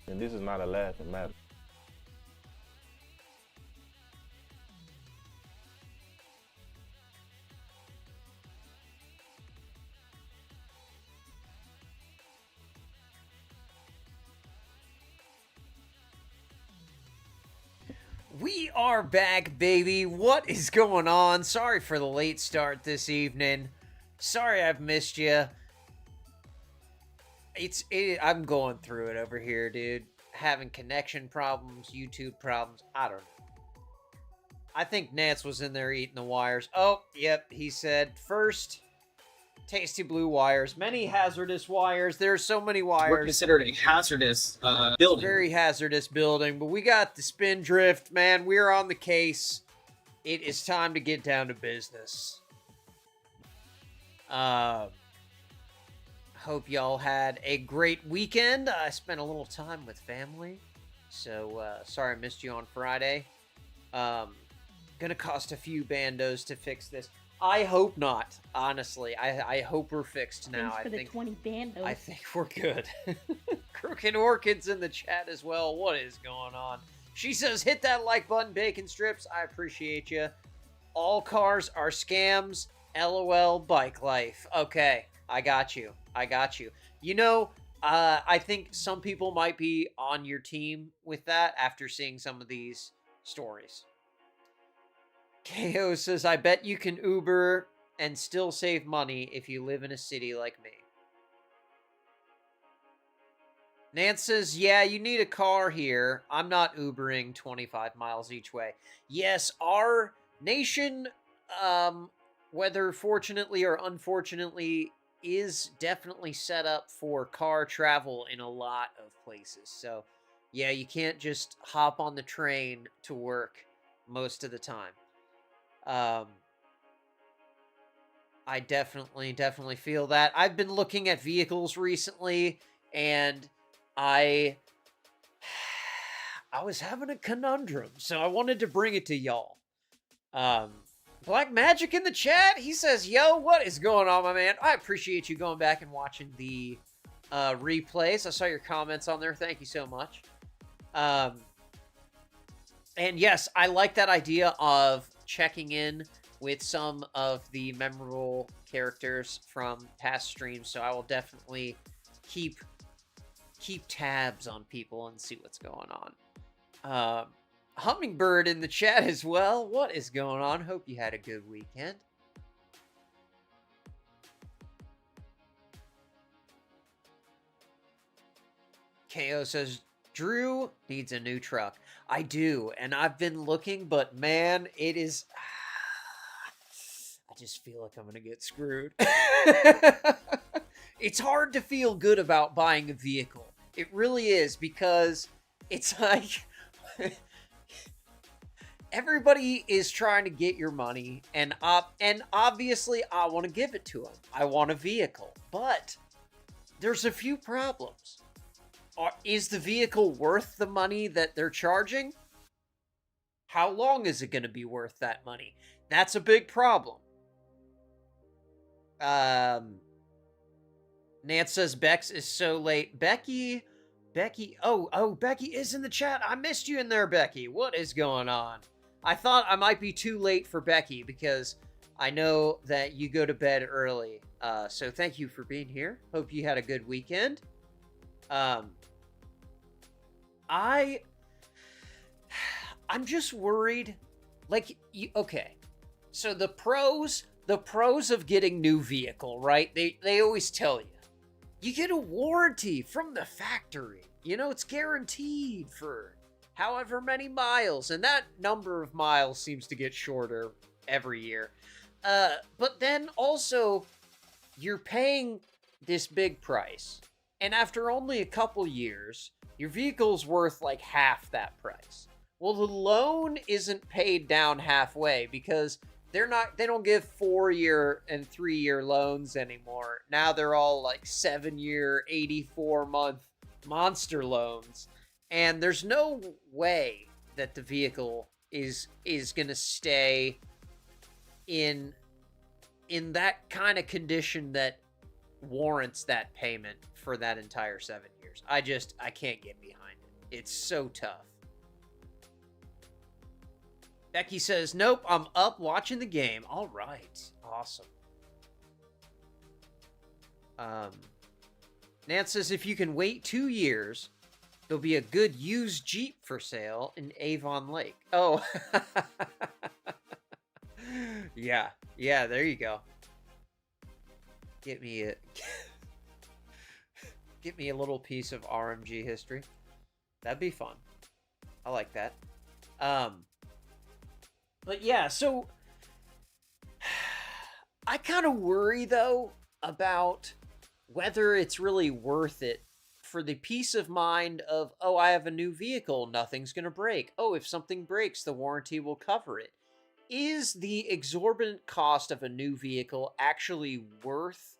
And this is not a laughing matter. We are back, baby. What is going on? Sorry for the late start this evening. Sorry I've missed you. I'm going through it over here, dude. Having connection problems, YouTube problems. I don't know. I think Nance was in there eating the wires. Oh, yep. He said first, tasty blue wires. Many hazardous wires. There's so many wires. We're considered a hazardous building. Very hazardous building, but we got the spindrift, man. We're on the case. It is time to get down to business. Hope y'all had a great weekend. I spent a little time with family, so sorry I missed you on Friday. Gonna cost a few bandos to fix this. I hope not. Honestly, I hope we're fixed now. Thanks for the 20 bandos. I think we're good. Crooked Orchids in the chat as well. What is going on? She says, hit that like button, bacon strips. I appreciate you. All cars are scams. LOL, bike life. Okay, I got you. I got you. You know, I think some people might be on your team with that after seeing some of these stories. KO says, I bet you can Uber and still save money if you live in a city like me. Nance says, yeah, you need a car here. I'm not Ubering 25 miles each way. Yes, our nation, whether fortunately or unfortunately, is definitely set up for car travel in a lot of places. So, yeah, you can't just hop on the train to work most of the time. I definitely feel that. I've been looking at vehicles recently, and I was having a conundrum, so I wanted to bring it to y'all. Black Magic in the chat, he says, yo, what is going on, my man? I appreciate you going back and watching the replays. I saw your comments on there. Thank you so much. And yes, I like that idea of checking in with some of the memorable characters from past streams, so I will definitely keep tabs on people and see what's going on. Hummingbird in the chat as well. What is going on? Hope you had a good weekend. KO says, Drew needs a new truck. I do, and I've been looking, but man, it is... I just feel like I'm going to get screwed. It's hard to feel good about buying a vehicle. It really is, because it's like... everybody is trying to get your money, and obviously I want to give it to them. I want a vehicle, but there's a few problems. Is the vehicle worth the money that they're charging? How long is it going to be worth that money? That's a big problem. Nance says Bex is so late. Becky, oh, Becky is in the chat. I missed you in there, Becky. What is going on? I thought I might be too late for Becky because I know that you go to bed early. So thank you for being here. Hope you had a good weekend. I'm just worried. Like, okay. So the pros of getting new vehicle, right? They always tell you. You get a warranty from the factory. You know, it's guaranteed for however many miles. And that number of miles seems to get shorter every year. But then also, you're paying this big price. And after only a couple years, your vehicle's worth like half that price. Well, the loan isn't paid down halfway because they don't give 4-year and 3-year loans anymore. Now they're all like 7-year, 84-month monster loans. And there's no way that the vehicle is going to stay in that kind of condition that warrants that payment for that entire 7 years. I can't get behind It's so tough. Becky says, nope, I'm up watching the game. All right. Awesome. Nance says, if you can wait 2 years, there'll be a good used Jeep for sale in Avon Lake. Oh. Yeah. Yeah, there you go. Get me a little piece of RMG history. That'd be fun. I like that. But yeah, so I kind of worry though about whether it's really worth it for the peace of mind of, oh, I have a new vehicle, nothing's going to break. Oh, if something breaks, the warranty will cover it. Is the exorbitant cost of a new vehicle actually worth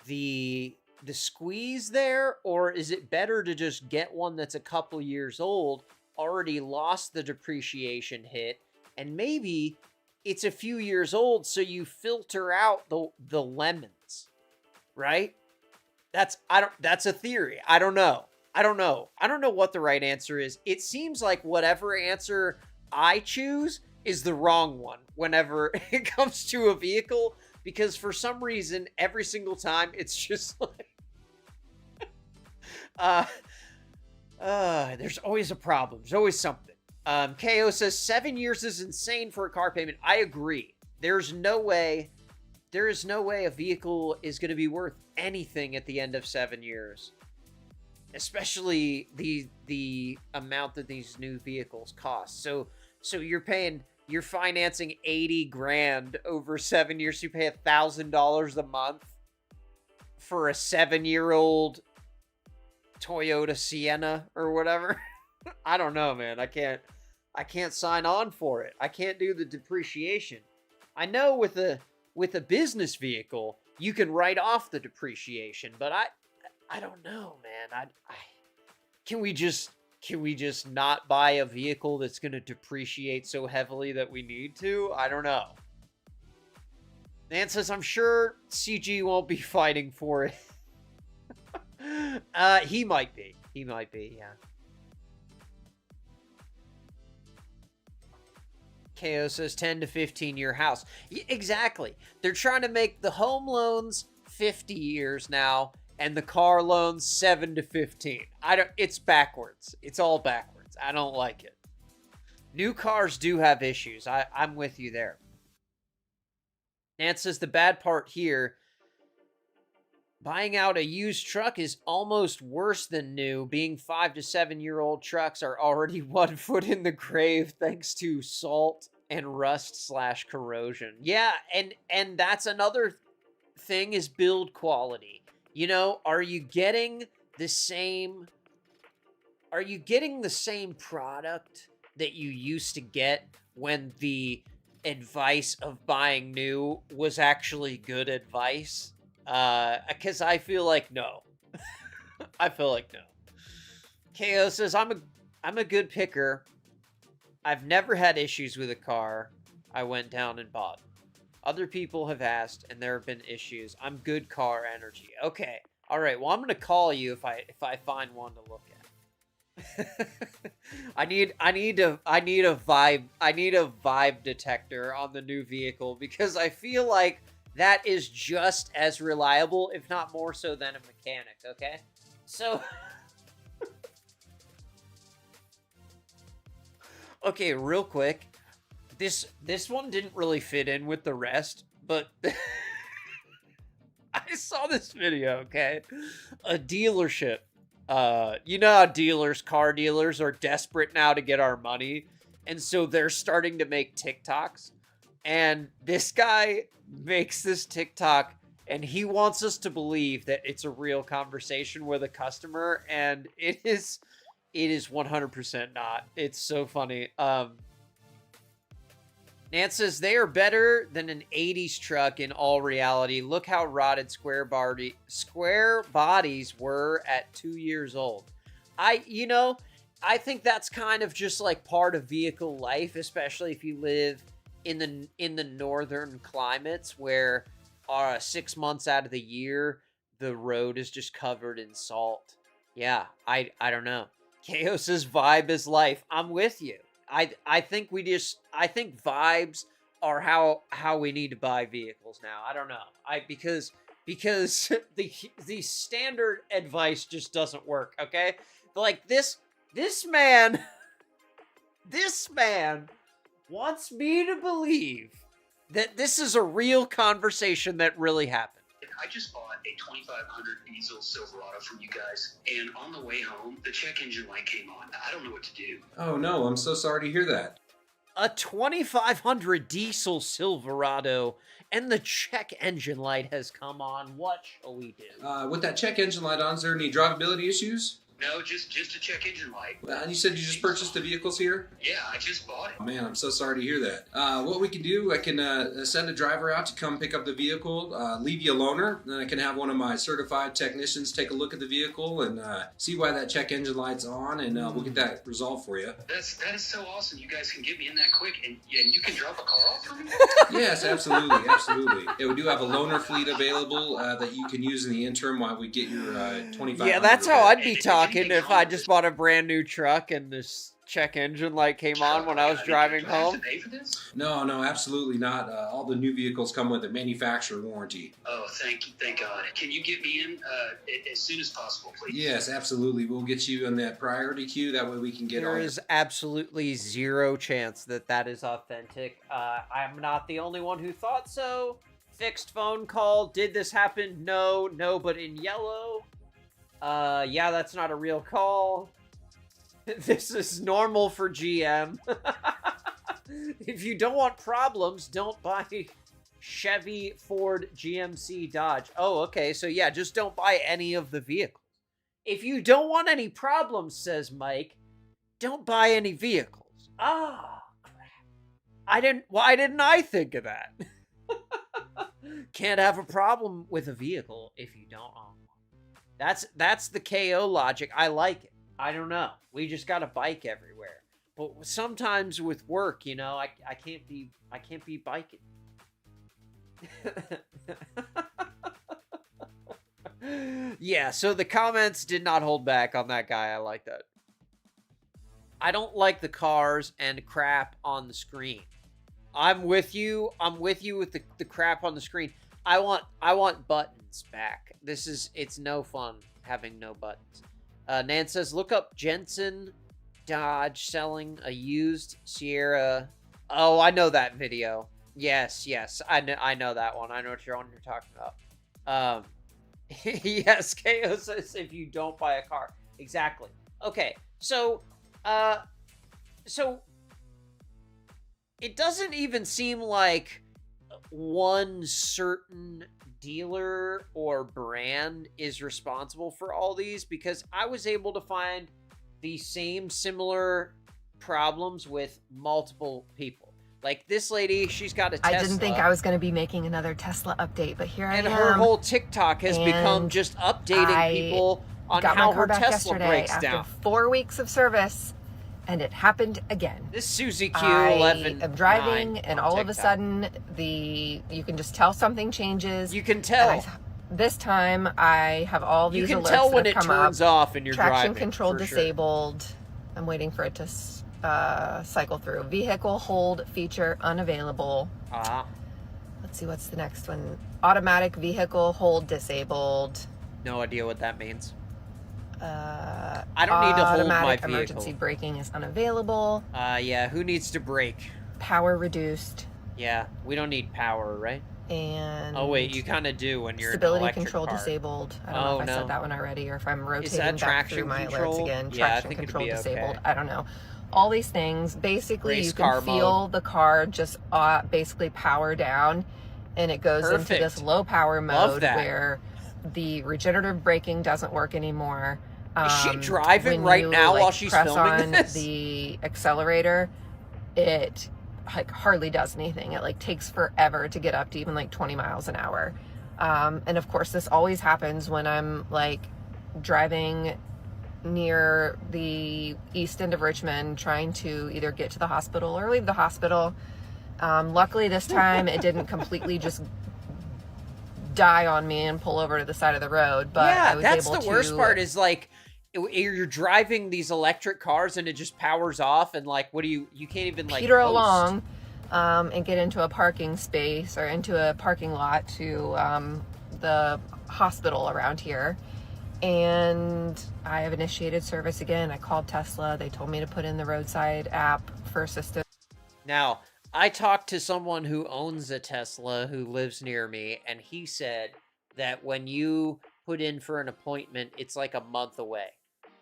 the squeeze there, or is it better to just get one that's a couple years old, already lost the depreciation hit, and maybe it's a few years old, so you filter out the lemons, right? That's a theory. I don't know what the right answer is. It seems like whatever answer I choose is the wrong one whenever it comes to a vehicle, because for some reason every single time it's just like there's always a problem. There's always something. KO says 7 years is insane for a car payment. I agree. There is no way a vehicle is going to be worth anything at the end of 7 years. Especially the amount that these new vehicles cost. So you're financing 80 grand over 7 years. You pay $1,000 a month for a 7-year-old Toyota Sienna or whatever. I don't know, man. I can't sign on for it. I can't do the depreciation. I know with a business vehicle, you can write off the depreciation, but I don't know, man. Can we just not buy a vehicle that's going to depreciate so heavily that we need to? I don't know. Nan says, I'm sure CG won't be fighting for it. He might be. Yeah. KO says 10 to 15 year house. Exactly. They're trying to make the home loans 50 years now and the car loans 7 to 15. It's backwards. It's all backwards. I don't like it. New cars do have issues. I'm with you there. Nance says the bad part here, buying out a used truck is almost worse than new. Being 5 to 7 year old trucks are already 1 foot in the grave thanks to salt and rust / corrosion. Yeah, and that's another thing is build quality. You know, are you getting the same product that you used to get when the advice of buying new was actually good advice? Because I feel like no. I feel like no. KO says, I'm a good picker. I've never had issues with a car I went down and bought. Other people have asked, and there have been issues. I'm good car energy. Okay. All right. Well, I'm going to call you if I find one to look at. I need a vibe detector on the new vehicle, because I feel like that is just as reliable, if not more so, than a mechanic, okay? So okay, real quick. This one didn't really fit in with the rest, but I saw this video, okay? A dealership. You know how car dealers are desperate now to get our money, and so they're starting to make TikToks. And this guy makes this TikTok, and he wants us to believe that it's a real conversation with a customer, and it is 100% not. It's so funny. Nance says they are better than an 80s truck in all reality. Look how rotted square bodies were at 2 years old. I think that's kind of just like part of vehicle life, especially if you live in the northern climates where 6 months out of the year the road is just covered in salt. Yeah, I don't know. Chaos's vibe is life. I'm with you. I think vibes are how we need to buy vehicles now. I don't know. Because the standard advice just doesn't work, okay? Like this man this man wants me to believe that this is a real conversation that really happened. I just bought a 2500 diesel Silverado from you guys, and on the way home, the check engine light came on. I don't know what to do. Oh no, I'm so sorry to hear that. A 2500 diesel Silverado, and the check engine light has come on. What shall we do? With that check engine light on, is there any drivability issues? No, just a check engine light. You said you just purchased the vehicles here? Yeah, I just bought it. Oh, man, I'm so sorry to hear that. What we can do, I can send a driver out to come pick up the vehicle, leave you a loaner, then I can have one of my certified technicians take a look at the vehicle and see why that check engine light's on, and we'll get that resolved for you. That is so awesome. You guys can get me in that quick, and you can drop a car off for me? Yes, absolutely. Yeah, we do have a loaner fleet available that you can use in the interim while we get your 2500. Yeah, that's how I'd be talking if I just bought a brand new truck and this check engine light came on when I was driving home. Do I have to pay for this? No, absolutely not. All the new vehicles come with a manufacturer warranty. Oh, thank God. Can you get me in as soon as possible, please? Yes, absolutely. We'll get you in that priority queue. That way we can get There is absolutely zero chance that is authentic. I'm not the only one who thought so. Fixed phone call. Did this happen? No, but in yellow. Yeah, that's not a real call. This is normal for GM. If you don't want problems, don't buy Chevy, Ford, GMC, Dodge. Oh, okay. So yeah, just don't buy any of the vehicles. If you don't want any problems, says Mike, don't buy any vehicles. Ah, crap. Why didn't I think of that? Can't have a problem with a vehicle if you don't own one. That's the KO logic. I like it. I don't know. We just got a bike everywhere. But sometimes with work, I can't be biking. Yeah, so the comments did not hold back on that guy. I like that. I don't like the cars and crap on the screen. I'm with you. With the crap on the screen. I want buttons back. It's no fun having no buttons. Nan says, look up Jensen Dodge selling a used Sierra. Oh, I know that video. Yes. I know that one. I know what you're talking about. Yes, KO says if you don't buy a car. Exactly. Okay. So it doesn't even seem like one certain dealer or brand is responsible for all these, because I was able to find the same similar problems with multiple people. Like this lady, she's got a Tesla. I didn't think I was going to be making another Tesla update, but here I am. And her whole TikTok has become just updating people on how her Tesla breaks down. After 4 weeks of service, and it happened again. This Suzy Q11. I am driving, and all of a sudden, you can just tell something changes. You can tell. This time, I have all these alerts that have come up. You can tell when it turns off and you're driving. Traction control disabled. Sure. I'm waiting for it to cycle through. Vehicle hold feature unavailable. Let's see, what's the next one? Automatic vehicle hold disabled. No idea what that means. I don't need to hold my vehicle. Emergency braking is unavailable. Yeah, who needs to brake? Power reduced. Yeah, we don't need power, right? And oh wait, you kind of do when you're stability in an electric control car. Disabled. I don't know if I said that one already, or if I'm rotating back through my control? alerts again. Yeah, Traction control disabled. I don't know. All these things, basically, you can feel the car just basically power down, and it goes into this low power mode where the regenerative braking doesn't work anymore. Is she driving right now while she's filming this? The accelerator, it hardly does anything. It takes forever to get up to even 20 miles an hour. And of course, this always happens when I'm driving near the east end of Richmond, trying to either get to the hospital or leave the hospital. Luckily this time it didn't completely just die on me and pull over to the side of the road, but yeah, I was that's able the worst part is you're driving these electric cars and it just powers off, and like, what do you can't even like peter post. along and get into a parking space or into a parking lot to the hospital around here. And I have initiated service again. I called Tesla. They told me to put in the roadside app for assistance. Now, I talked to someone who owns a Tesla who lives near me, and he said that when you put in for an appointment, it's like a month away.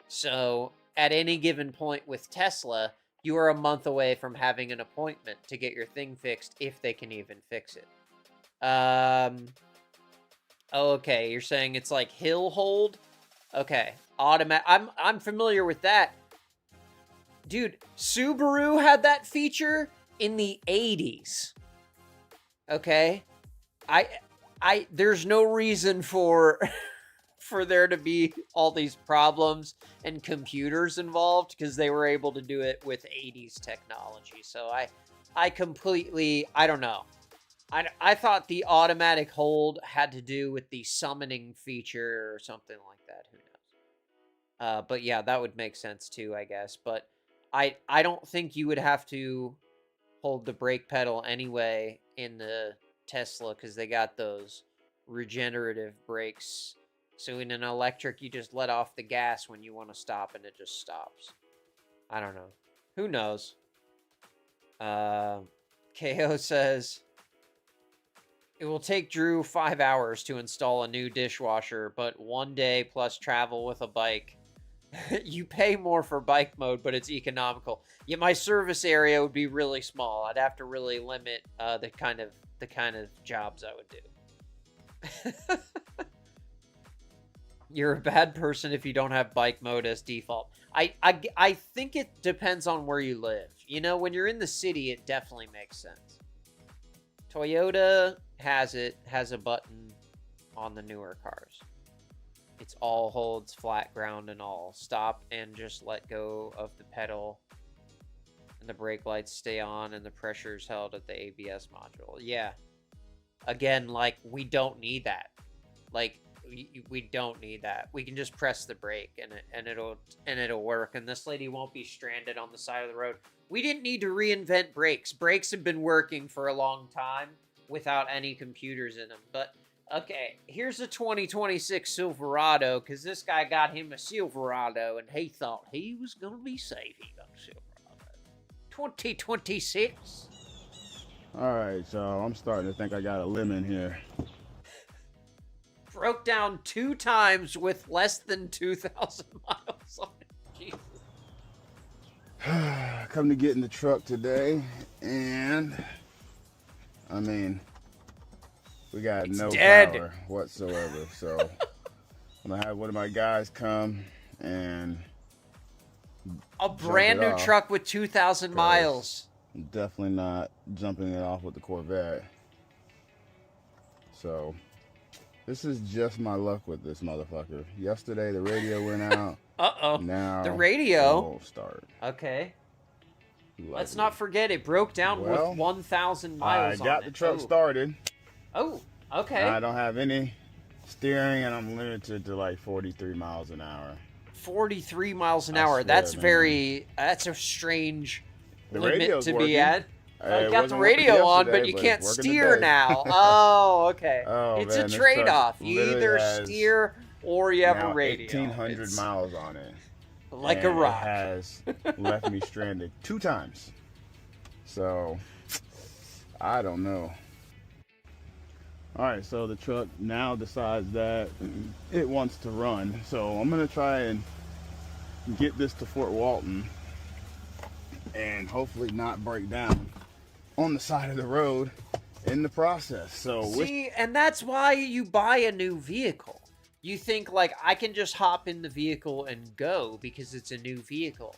So at any given point with Tesla, you are a month away from having an appointment to get your thing fixed, if they can even fix it. Oh, okay, you're saying it's like hill hold? Okay, I'm familiar with that. Dude, Subaru had that feature in the 80s. Okay? There's no reason for for there to be all these problems and computers involved, because they were able to do it with 80s technology. So I completely, I don't know. I thought the automatic hold had to do with the summoning feature or something like that. Who knows? But yeah, that would make sense too, I guess. But I don't think you would have to hold the brake pedal anyway in the Tesla, because they got those regenerative brakes. So in an electric, you just let off the gas when you want to stop and it just stops. I don't know. Who knows? KO says, it will take Drew 5 hours to install a new dishwasher, but 1 day plus travel with a bike. You pay more for bike mode, but it's economical. Yeah, my service area would be really small. I'd have to really limit the kind of jobs I would do. You're a bad person if you don't have bike mode as default. I think it depends on where you live. You know, when you're in the city, it definitely makes sense. Toyota has a button on the newer cars. It's all holds, flat ground and all. Stop and just let go of the pedal. And the brake lights stay on and the pressure is held at the ABS module. Yeah. Again, like, we don't need that. Like, we don't need that. We can just press the brake and it'll work, and this lady won't be stranded on the side of the road. We didn't need to reinvent brakes. Brakes have been working for a long time without any computers in them. But okay, here's a 2026 Silverado, because this guy got him a Silverado and he thought he was gonna be safe. He got a Silverado 2026. All right, so I'm starting to think I got a lemon here. Broke down 2 times with less than 2,000 miles on it. Jesus. Come to get in the truck today, and I mean, we got It's no dead. power whatsoever. So I'm gonna have one of my guys come and A brand new off, truck with 2,000 miles. I'm definitely not jumping it off with the Corvette. So this is just my luck with this motherfucker. Yesterday the radio went out. Uh-oh. Now The radio. it won't start. Okay. Let's Lovely. not forget it broke down Well, with 1,000 I miles on got it. the truck Oh. started. Oh, okay. I don't have any steering, and I'm limited to like 43 miles an hour. 43 miles an I hour. swear, That's man. that's a strange The limit radio's to working. be at. It Got the wasn't working radio on, yesterday, but you it's can't working steer today. now. Oh, okay. Oh, It's man, a this trade-off. truck You literally either has steer or you have now a radio. 1,800 It's miles on it. like and a rock. It has left me stranded 2 times. So, I don't know. All right, so the truck now decides that it wants to run. So I'm gonna try and get this to Fort Walton and hopefully not break down on the side of the road in the process. So See, and that's why you buy a new vehicle. You think, like, I can just hop in the vehicle and go because it's a new vehicle.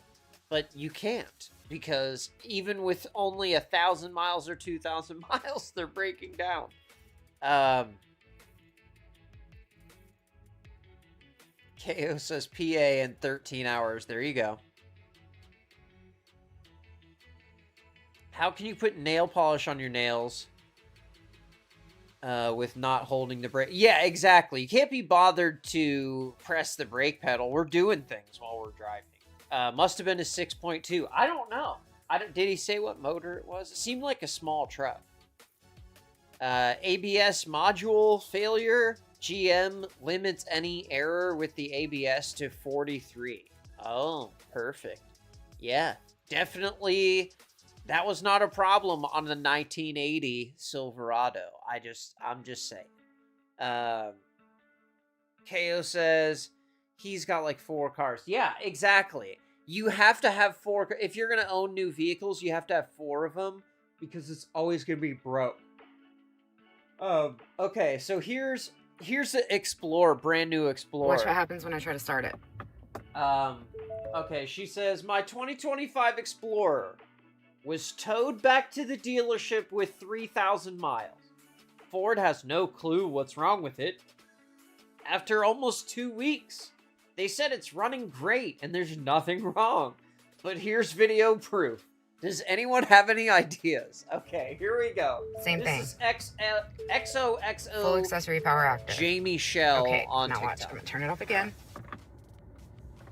But you can't, because even with only 1,000 miles or 2,000 miles, they're breaking down. KO says PA in 13 hours. There you go. How can you put nail polish on your nails with not holding the brake. Yeah, exactly. You can't be bothered to press the brake pedal. We're doing things while we're driving. Must have been a 6.2. I don't know. Did he say what motor it was? It seemed like a small truck. ABS module failure. GM limits any error with the ABS to 43. Oh, perfect. Yeah, definitely. That was not a problem on the 1980 Silverado. I'm just saying. KO says he's got like 4 cars. Yeah, exactly. You have to have 4. If you're going to own new vehicles, you have to have 4 of them because it's always going to be broke. Okay, so here's the Explorer, brand new Explorer. Watch what happens when I try to start it. Okay, she says, my 2025 Explorer was towed back to the dealership with 3,000 miles. Ford has no clue what's wrong with it. After almost 2 weeks, they said it's running great and there's nothing wrong. But here's video proof. Does anyone have any ideas? Okay, here we go. Same thing. This is XOXO. Full accessory power active. Jamie Shell on now TikTok. watch. I'm gonna turn it off again.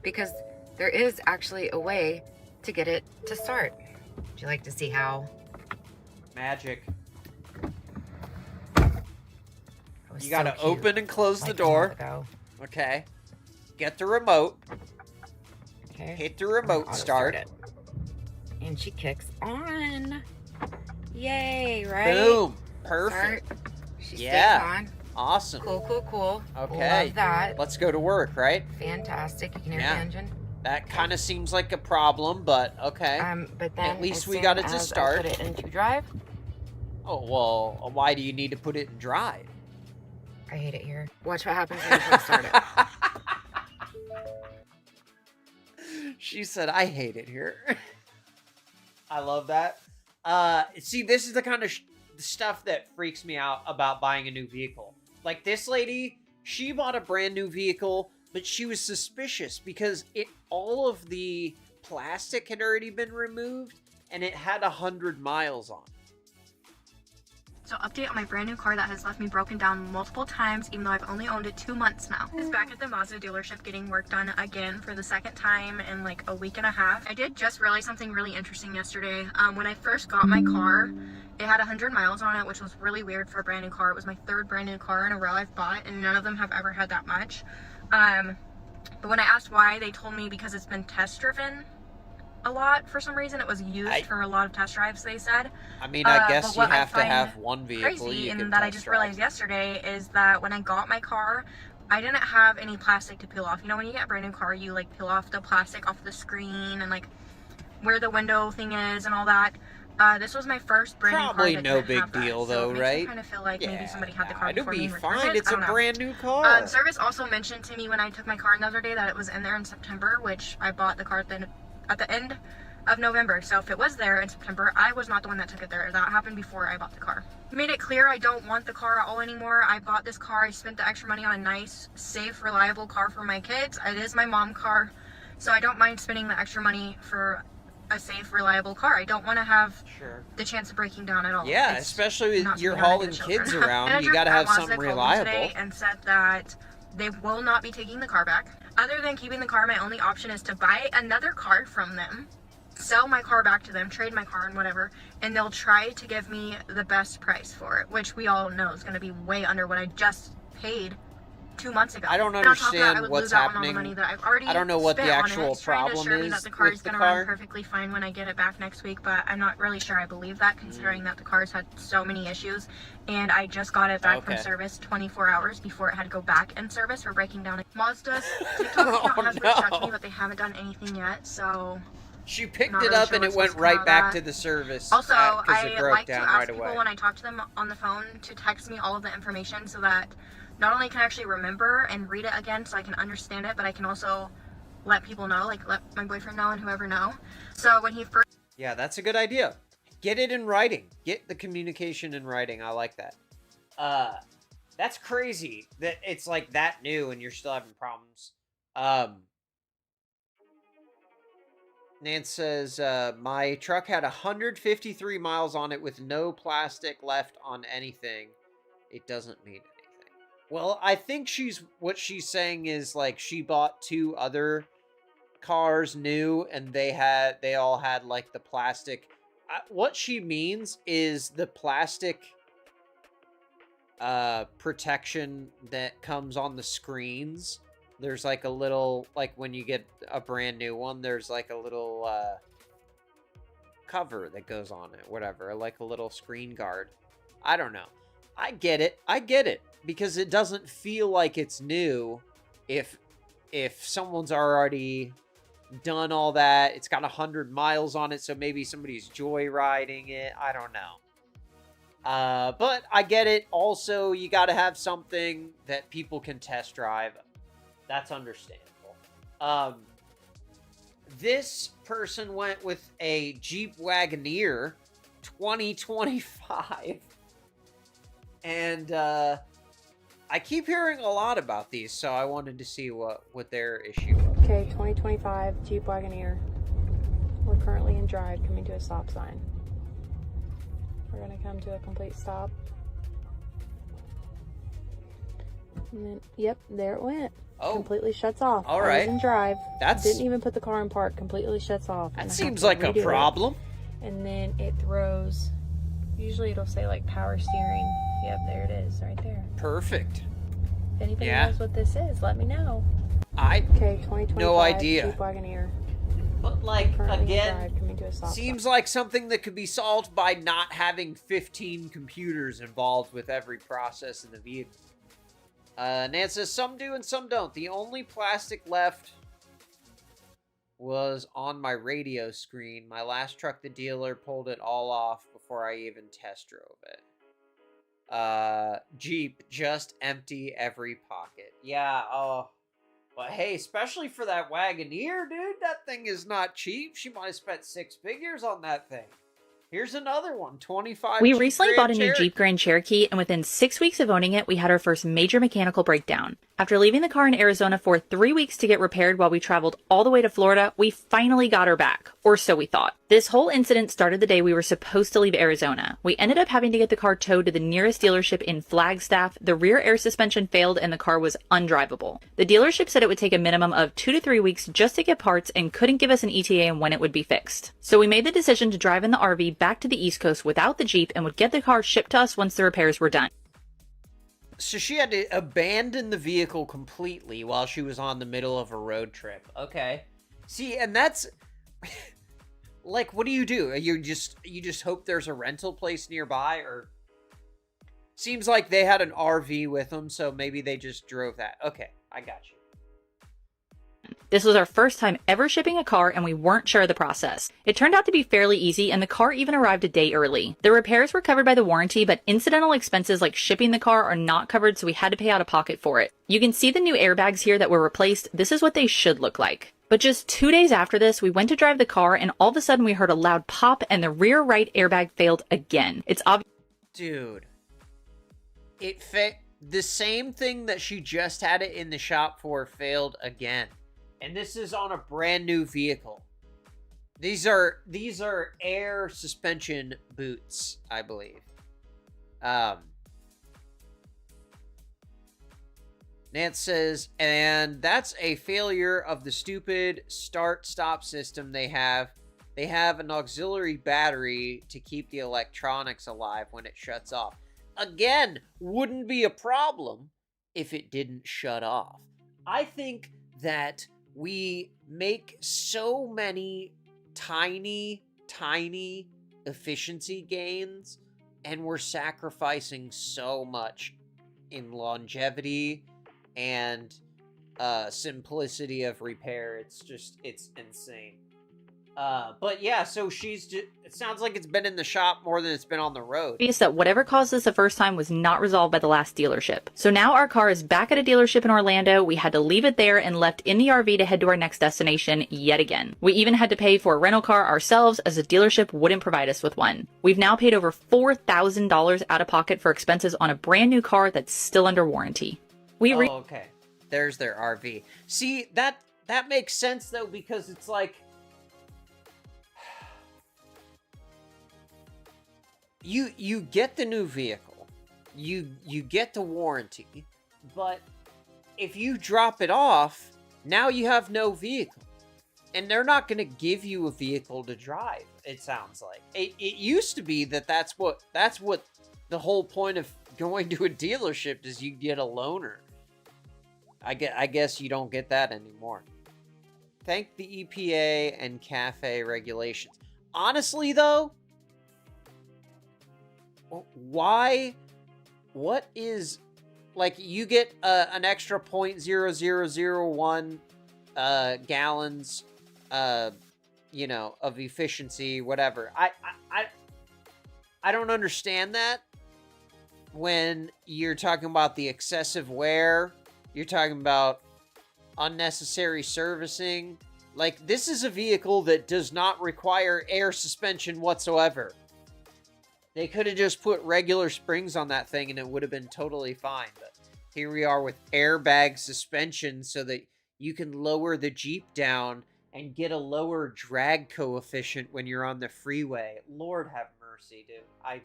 Because there is actually a way to get it to start. Would you like to see how? Magic. You So gotta cute. open and close Like the door. a while ago. Okay. Get the remote. Okay. Hit the remote Auto start. it. And she kicks on. Yay, right? Boom. Perfect. Start. She Yeah. stays on. Awesome. Cool. Okay. Love that. Let's go to work, right? Fantastic. You can hear Yeah. the engine. That kind of seems like a problem, but okay. But then At least as we soon got it to as I start. put it into drive. Oh, well, why do you need to put it in drive? I hate it here. Watch what happens when you try to start it. She said, I hate it here. I love that. See, this is the kind of stuff that freaks me out about buying a new vehicle. Like this lady, she bought a brand new vehicle, but she was suspicious because all of the plastic had already been removed and it had 100 miles on it. So update on my brand new car that has left me broken down multiple times, even though I've only owned it 2 months now. Is back at the Mazda dealership getting work done again for the second time in like a week and a half. I did just realize something really interesting yesterday. When I first got my car, it had 100 miles on it, which was really weird for a brand new car. It was my 3rd brand new car in a row I've bought, and none of them have ever had that much. But when I asked why, they told me because it's been test driven a lot for some reason. It was used for a lot of test drives, they said. I mean, I guess you what have I to have find one vehicle crazy you can and that I test just drive. realized yesterday is that when I got my car, I didn't have any plastic to peel off. You know, when you get a brand new car, you like peel off the plastic off the screen and like where the window thing is and all that. This was my first brand new car. Probably that no didn't big have that. deal So though, it makes right? me kind of feel like maybe somebody had the car it'll before be me. and fine. repaired it. It's I a don't know. brand new car. Service also mentioned to me when I took my car the other day that it was in there in September, which I bought the car at the end of November. So if it was there in September, I was not the one that took it there. That happened before I bought the car. Made it clear I don't want the car at all anymore. I bought this car. I spent the extra money on a nice, safe, reliable car for my kids. It is my mom's car, so I don't mind spending the extra money for a safe, reliable car. I don't want to have the chance of breaking down at all. Yeah, It's especially not with you're something I wanna hauling do to kids children. around. And You got to have Mazda something called me reliable. today and said that they will not be taking the car back. Other than keeping the car, my only option is to buy another car from them, sell my car back to them, trade my car and whatever, and they'll try to give me the best price for it, which we all know is going to be way under what I just paid 2 months ago. I don't And on top of that, I understand would what's lose out on all the happening. money that I've already I don't know what the spent on it. actual It's trying to problem assure me is that the car with is the going to run car. perfectly fine when I get it back next week, but I'm not really sure I believe that, considering that the car's had so many issues, and I just got it back from service 24 hours before it had to go back in service for breaking down. Mazda's TikTok account has reached out to me, but they haven't done anything yet, so She picked not it really up sure and it what's went supposed to come right out of back that. to the service. Also, because it I broke like to down ask right people away. when I talk to them on the phone to text me all of the information so that not only can I actually remember and read it again so I can understand it, but I can also let people know, like let my boyfriend know and whoever know. So when he first... Yeah, that's a good idea. Get it in writing. Get the communication in writing. I like that. That's crazy that it's like that new and you're still having problems. Nance says, my truck had 153 miles on it with no plastic left on anything. it doesn't mean anything. Well, I think what she's saying is like she bought 2 other cars new and they all had like the plastic. What she means is the plastic protection that comes on the screens. There's like a little, like when you get a brand new one, there's like a little cover that goes on it, whatever, like a little screen guard. I don't know. I get it because it doesn't feel like it's new if someone's already done all that. It's got 100 miles on it, so maybe somebody's joyriding it. I don't know. But I get it. Also, you got to have something that people can test drive. That's understandable. This person went with a Jeep Wagoneer 2025. And I keep hearing a lot about these, so I wanted to see what their issue was. Okay, 2025 Jeep Wagoneer. We're currently in drive, coming to a stop sign. We're gonna come to a complete stop. And then, yep, there it went. Oh. Completely shuts off. All I right. was in drive. That's... Didn't even put the car in park. Completely shuts off. That seems like a problem. And then it throws... Usually it'll say like power steering. Yep, there it is, right there. Perfect. If anybody knows what this is, let me know. Okay, 2025 no idea. Jeep Wagoneer. But like, again, coming to a stop seems sign. like something that could be solved by not having 15 computers involved with every process in the vehicle. Nan says, some do and some don't. The only plastic left was on my radio screen. My last truck, the dealer pulled it all off before I even test drove it. Jeep, just empty every pocket. Yeah, oh. But hey, especially for that Wagoneer, dude, that thing is not cheap. She might have spent 6 figures on that thing. Here's another one, 25. We recently bought a new Jeep Grand Cherokee, and within 6 weeks of owning it, we had our first major mechanical breakdown. After leaving the car in Arizona for 3 weeks to get repaired while we traveled all the way to Florida, we finally got her back. Or so we thought. This whole incident started the day we were supposed to leave Arizona. We ended up having to get the car towed to the nearest dealership in Flagstaff. The rear air suspension failed and the car was undrivable. The dealership said it would take a minimum of 2 to 3 weeks just to get parts and couldn't give us an ETA and when it would be fixed. So we made the decision to drive in the RV back to the East Coast without the Jeep and would get the car shipped to us once the repairs were done. So she had to abandon the vehicle completely while she was on the middle of a road trip. Okay. See, and that's... like, what do? You just hope there's a rental place nearby, or... Seems like they had an RV with them, so maybe they just drove that. Okay, I got you. This was our first time ever shipping a car, and we weren't sure of the process. It turned out to be fairly easy, and the car even arrived a day early. The repairs were covered by the warranty, but incidental expenses like shipping the car are not covered, so we had to pay out of pocket for it. You can see the new airbags here that were replaced. This is what they should look like. But just 2 days after this, we went to drive the car, and all of a sudden we heard a loud pop, and the rear right airbag failed again. It's obvious. Dude. The same thing that she just had it in the shop for failed again. And this is on a brand new vehicle. These are air suspension boots, I believe. Nance says, and that's a failure of the stupid start-stop system they have. They have an auxiliary battery to keep the electronics alive when it shuts off. Again, wouldn't be a problem if it didn't shut off. I think that we make so many tiny efficiency gains, and we're sacrificing so much in longevity and simplicity of repair. It's insane. But yeah, so it sounds like it's been in the shop more than it's been on the road. Obvious that whatever caused this the first time was not resolved by the last dealership. So now our car is back at a dealership in Orlando. We had to leave it there and left in the RV to head to our next destination yet again. We even had to pay for a rental car ourselves as the dealership wouldn't provide us with one. We've now paid over $4,000 out of pocket for expenses on a brand new car that's still under warranty. Okay. There's their RV. See, that makes sense though, because it's like, you get the new vehicle, you get the warranty, but if you drop it off, now you have no vehicle. And they're not going to give you a vehicle to drive, it sounds like. It used to be that's what the whole point of going to a dealership is, you get a loaner. I guess you don't get that anymore. Thank the EPA and CAFE regulations. Honestly, though, why? What is, like, you get an extra 0.0001 gallons, you know, of efficiency, whatever. I don't understand that. When you're talking about the excessive wear, you're talking about unnecessary servicing. Like, this is a vehicle that does not require air suspension whatsoever. They could have just put regular springs on that thing and it would have been totally fine. But here we are with airbag suspension so that you can lower the Jeep down and get a lower drag coefficient when you're on the freeway. Lord have mercy, dude.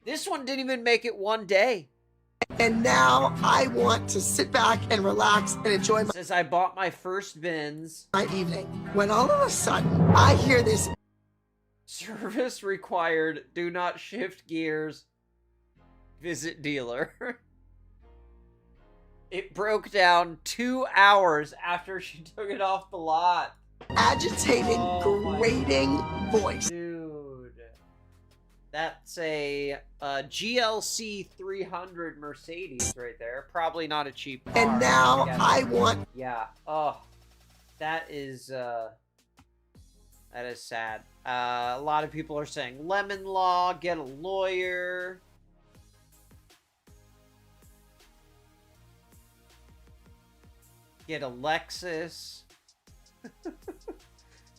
This one didn't even make it one day. And now I want to sit back and relax and enjoy my... Says I bought my first Benz. ...my evening. When all of a sudden, I hear this... Service required. Do not shift gears. Visit dealer. It broke down 2 hours after she took it off the lot. ...agitated, grating voice. Dude. That's a GLC 300 Mercedes right there. Probably not a cheap car. And now I want... Yeah. Oh. That is sad. A lot of people are saying lemon law, get a lawyer. Get a Lexus.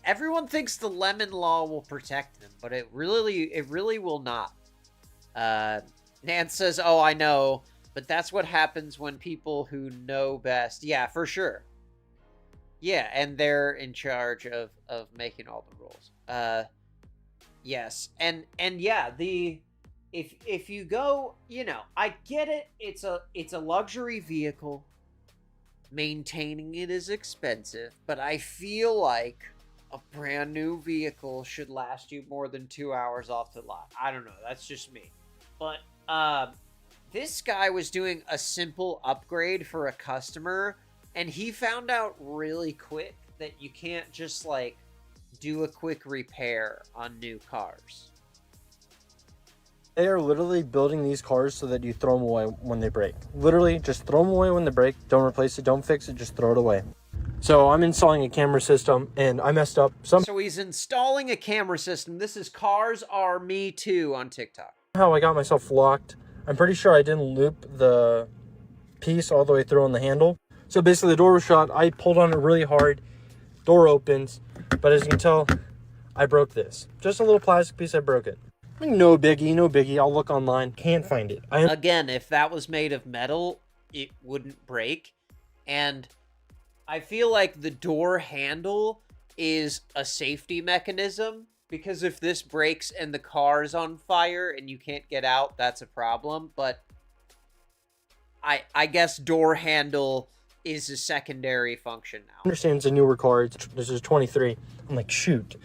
Everyone thinks the lemon law will protect them, but it really will not. Nan says, "Oh, I know, but that's what happens when people who know best." Yeah, for sure. Yeah, and they're in charge of making all the rules. Yes, and yeah, if you go, you know, I get it. It's a luxury vehicle. Maintaining it is expensive, but I feel like a brand new vehicle should last you more than 2 hours off the lot. I don't know. That's just me. But this guy was doing a simple upgrade for a customer, and he found out really quick that you can't just, like, do a quick repair on new cars. They are literally building these cars so that you throw them away when they break. Literally, just throw them away when they break. Don't replace it, don't fix it, just throw it away. So I'm installing a camera system, and I messed up. So he's installing a camera system. This is Cars Are Me Too on TikTok. How I got myself locked. I'm pretty sure I didn't loop the piece all the way through on the handle. So basically the door was shut. I pulled on it really hard. Door opens. But as you can tell, I broke this. Just a little plastic piece, I broke it. No biggie, no biggie. I'll look online. Can't find it. Again, if that was made of metal, it wouldn't break. And I feel like the door handle is a safety mechanism, because if this breaks and the car is on fire and you can't get out, that's a problem. But I guess door handle is a secondary function now. I understand it's a newer car. This is 23. I'm like, shoot.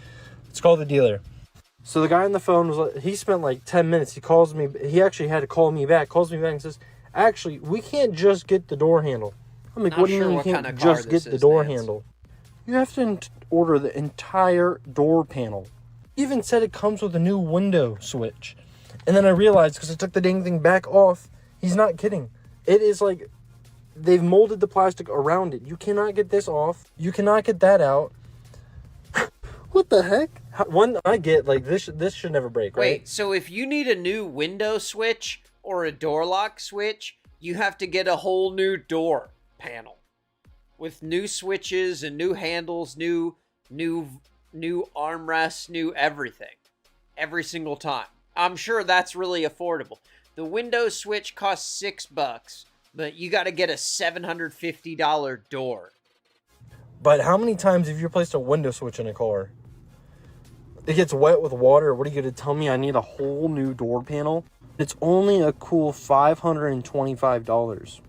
Let's call the dealer. So the guy on the phone was like, he spent like 10 minutes. He calls me. He actually had to call me back. Calls me back and says, actually, we can't just get the door handle. I'm like, what do you mean you can't just get the door handle? You have to order the entire door panel. He even said it comes with a new window switch. And then I realized, because I took the dang thing back off, he's not kidding. It is like, they've molded the plastic around it. You cannot get this off. You cannot get that out. What the heck? One I get, like, this should never break, right? Wait, so if you need a new window switch or a door lock switch, you have to get a whole new door panel with new switches and new handles, new armrests, new everything every single time. I'm sure that's really affordable. The window switch costs $6, but you got to get a $750 door. But how many times have you replaced a window switch in a car? It gets wet with water. What are you going to tell me? I need a whole new door panel? It's only a cool $525.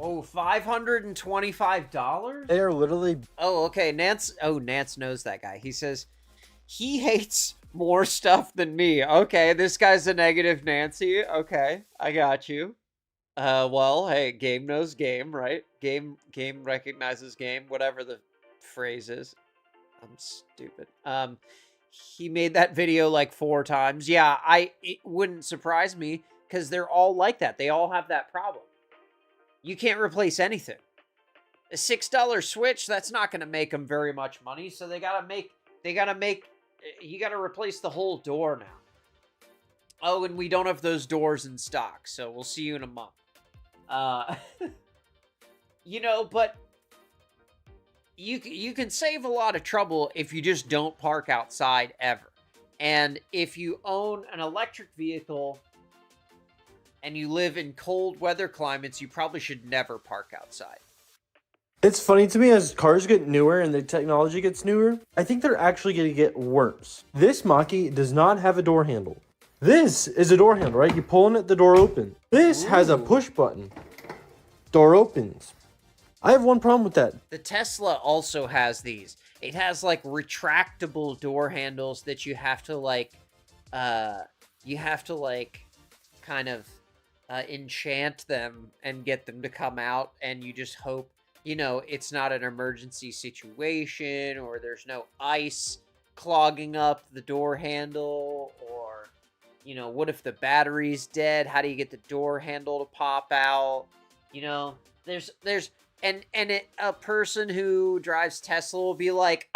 Oh, $525? They are literally... Oh, okay. Nance knows that guy. He says he hates more stuff than me. Okay, this guy's a negative Nancy. Okay, I got you. Well, hey, game knows game, right? Game recognizes game, whatever the phrase is. I'm stupid. He made that video like 4 times. Yeah, it wouldn't surprise me because they're all like that. They all have that problem. You can't replace anything. A $6 Switch, that's not going to make them very much money, so you got to replace the whole door now. Oh, and we don't have those doors in stock, so we'll see you in a month. You know, but you can save a lot of trouble if you just don't park outside ever. And if you own an electric vehicle and you live in cold weather climates, you probably should never park outside. It's funny to me as cars get newer and the technology gets newer, I think they're actually going to get worse. This Mach-E does not have a door handle. This is a door handle, right? You pull in it, the door opens. This has a push button. Door opens. I have one problem with that. The Tesla also has these. It has like retractable door handles that you have to kind of enchant them and get them to come out, and you just hope, you know, it's not an emergency situation, or there's no ice clogging up the door handle, or, you know, what if the battery's dead? How do you get the door handle to pop out? You know, a person who drives Tesla will be like,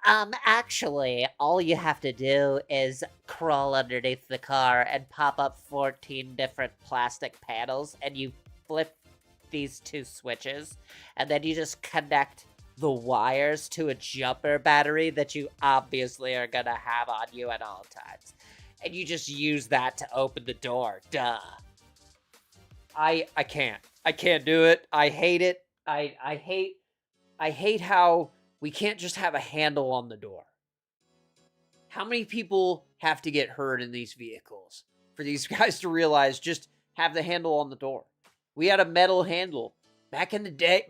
actually, all you have to do is crawl underneath the car and pop up 14 different plastic panels, and you flip these 2 switches, and then you just connect the wires to a jumper battery that you obviously are gonna have on you at all times. And you just use that to open the door. Duh. I can't do it. I hate it. I hate how we can't just have a handle on the door. How many people have to get hurt in these vehicles for these guys to realize just have the handle on the door? We had a metal handle. Back in my day,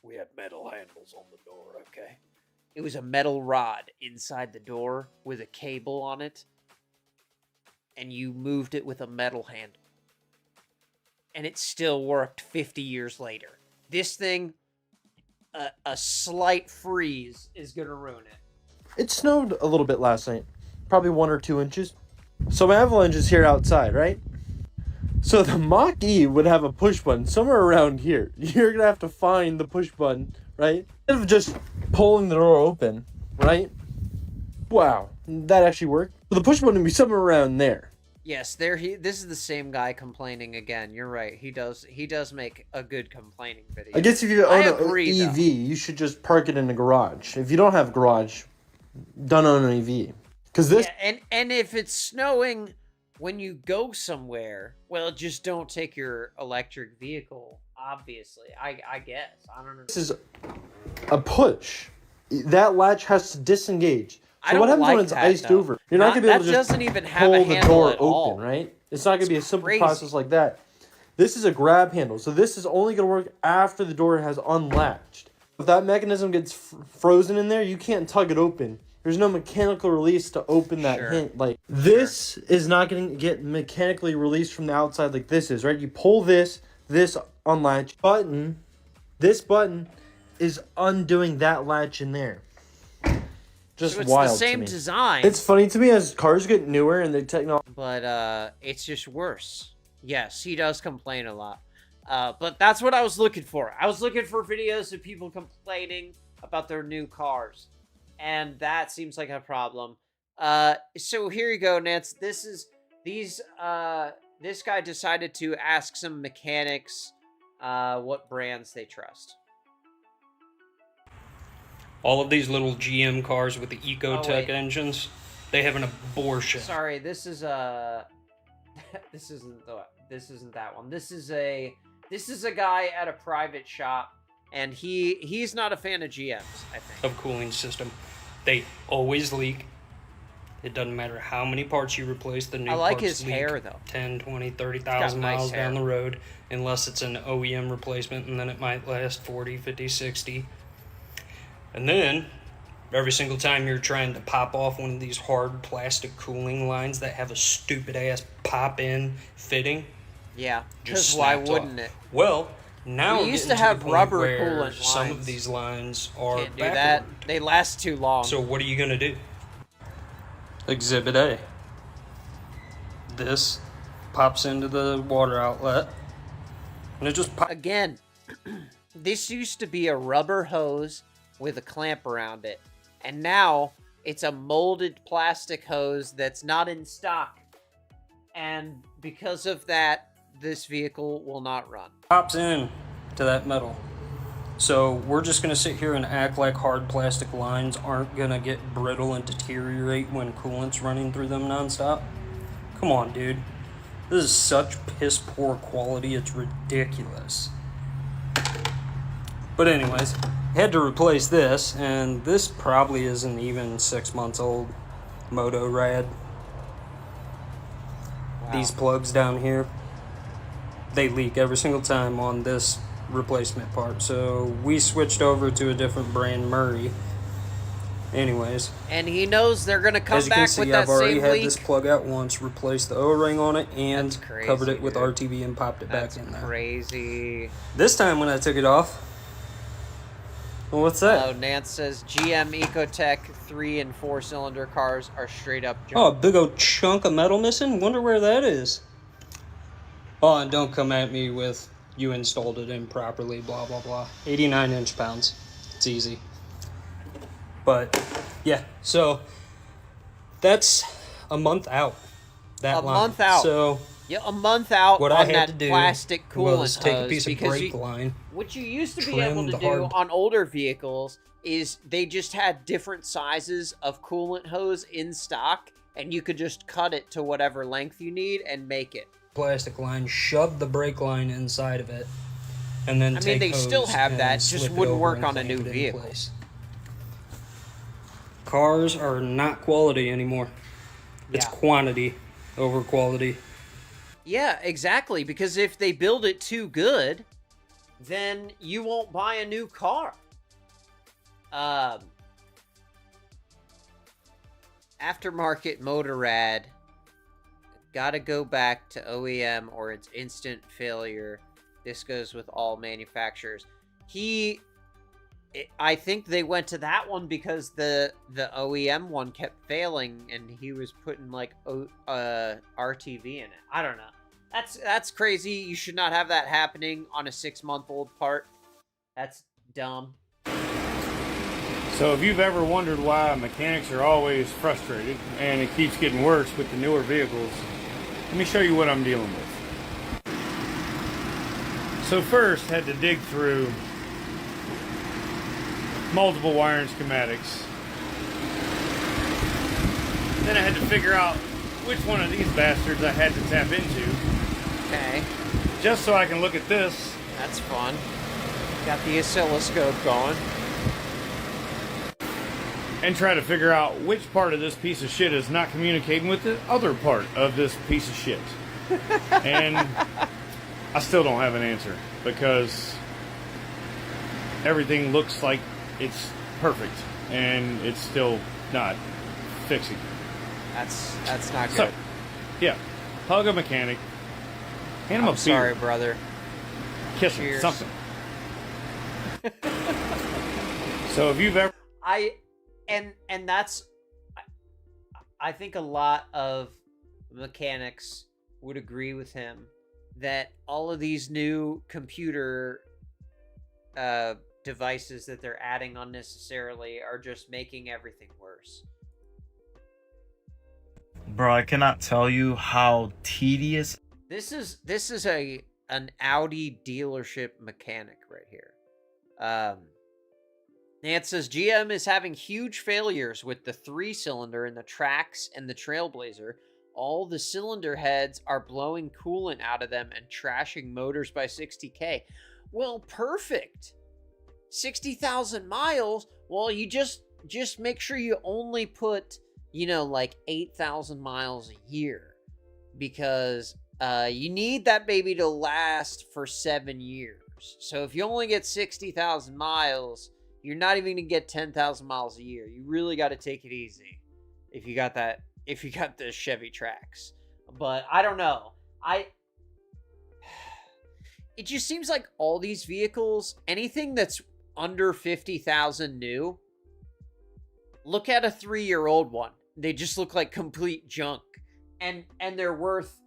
we had metal handles on the door, okay? It was a metal rod inside the door with a cable on it, and you moved it with a metal handle. And it still worked 50 years later. This thing, a slight freeze is going to ruin it. It snowed a little bit last night. Probably 1 or 2 inches. So my avalanche is here outside, right? So the Mach-E would have a push button somewhere around here. You're going to have to find the push button, right? Instead of just pulling the door open, right? Wow, that actually worked. So the push button would be somewhere around there. Yes, this is the same guy complaining again. You're right. He does make a good complaining video. I guess if you own an EV, you should just park it in a garage. If you don't have a garage, don't own an EV. Cuz this and if it's snowing when you go somewhere, well, just don't take your electric vehicle, obviously. I guess. I don't know. This is a push. That latch has to disengage. So what happens when it's iced over? You're not going to be able to just doesn't even have a pull the handle door at open, all. right? It's not going to be a simple crazy. process like that. This is a grab handle. So this is only going to work after the door has unlatched. If that mechanism gets frozen in there, you can't tug it open. There's no mechanical release to open that hint. Like this is not going to get mechanically released from the outside like this is, right? You pull this unlatch button. This button is undoing that latch in there. Just so it's wild the same to me. design. It's funny to me as cars get newer and the technology. But it's just worse. Yes, he does complain a lot. But that's what I was looking for. I was looking for videos of people complaining about their new cars. And that seems like a problem. So here you go, Nance. This guy decided to ask some mechanics what brands they trust. All of these little GM cars with the Ecotec engines, they have an abortion. Sorry, this is this isn't that one. This is a guy at a private shop, and he's not a fan of GMs, I think. Of cooling system. They always leak. It doesn't matter how many parts you replace, the new I like parts his leak hair, though. 10, 20, 30,000 nice miles hair. down the road, unless it's an OEM replacement, and then it might last 40, 50, 60. And then, every single time you're trying to pop off one of these hard plastic cooling lines that have a stupid-ass pop-in fitting, Yeah, just because why snaps wouldn't off. it? Well, now We we're used getting to have the point rubber where coolant some lines. of these lines are Can't do backward. that. They last too long. So what are you gonna do? Exhibit A. This pops into the water outlet, and it just pops. Again, this used to be a rubber hose with a clamp around it, and now it's a molded plastic hose that's not in stock. And because of that, this vehicle will not run. Pops in to that metal. So we're just gonna sit here and act like hard plastic lines aren't gonna get brittle and deteriorate when coolant's running through them nonstop? Come on, dude. This is such piss poor quality, it's ridiculous. But anyways, had to replace this, and this probably isn't even 6 months old. Moto Rad. Wow. These plugs down here, they leak every single time on this replacement part, so we switched over to a different brand, Murray. Anyways, And he knows they're going to come as you can back see, with that I've already same had leak. this plug out once, replaced the O-ring on it, and That's crazy, covered it with dude. RTV and popped it That's back in there. crazy. This time when I took it off, well, what's that? Oh, Nance says GM Ecotech 3 and 4 cylinder cars are straight up junk. Oh, a big old chunk of metal missing? Wonder where that is. Oh, and don't come at me with you installed it improperly, blah, blah, blah. 89 inch-pounds. It's easy. But, yeah, so that's a month out. That A line. month out. So, Yeah, a month out what on I had that to do plastic coolant was take a hose, piece of because brake line, what you used to be trim able to the do hard- on older vehicles is they just had different sizes of coolant hose in stock, and you could just cut it to whatever length you need and make it. plastic line, shove the brake line inside of it, and then I mean, take they still hose have and that, just slip it wouldn't over work and on a clamp new it in vehicle. place. Cars are not quality anymore. It's Yeah. quantity over quality. Yeah, exactly, because if they build it too good, then you won't buy a new car. Aftermarket Motorrad, gotta go back to OEM or it's instant failure. This goes with all manufacturers. I think they went to that one because the OEM one kept failing and he was putting like RTV in it. I don't know. That's crazy. You should not have that happening on a 6-month-old part. That's dumb. So if you've ever wondered why mechanics are always frustrated and it keeps getting worse with the newer vehicles, let me show you what I'm dealing with. So first, had to dig through multiple wiring schematics. Then I had to figure out which one of these bastards I had to tap into. Okay. Just so I can look at this. That's fun. Got the oscilloscope going. And try to figure out which part of this piece of shit is not communicating with the other part of this piece of shit. And I still don't have an answer because everything looks like it's perfect and it's still not fixing. That's not good. So, yeah, hug a mechanic, hand him I'm a beer, sorry, brother. kiss him, Cheers. something. So if you've ever And that's, I think a lot of mechanics would agree with him that all of these new computer devices that they're adding unnecessarily are just making everything worse. Bro, I cannot tell you how tedious. This is an Audi dealership mechanic right here. Nance says GM is having huge failures with the 3-cylinder in the Trax and the Trailblazer. All the cylinder heads are blowing coolant out of them and trashing motors by 60K. Well, perfect. 60,000 miles. Well, you just make sure you only put like 8,000 miles a year, because you need that baby to last for 7 years. So if you only get 60,000 miles, you're not even gonna get 10,000 miles a year. You really got to take it easy if you got the Chevy Trax. But I don't know. It just seems like all these vehicles, anything that's under 50,000 new, look at a 3-year-old one. They just look like complete junk, and they're worth,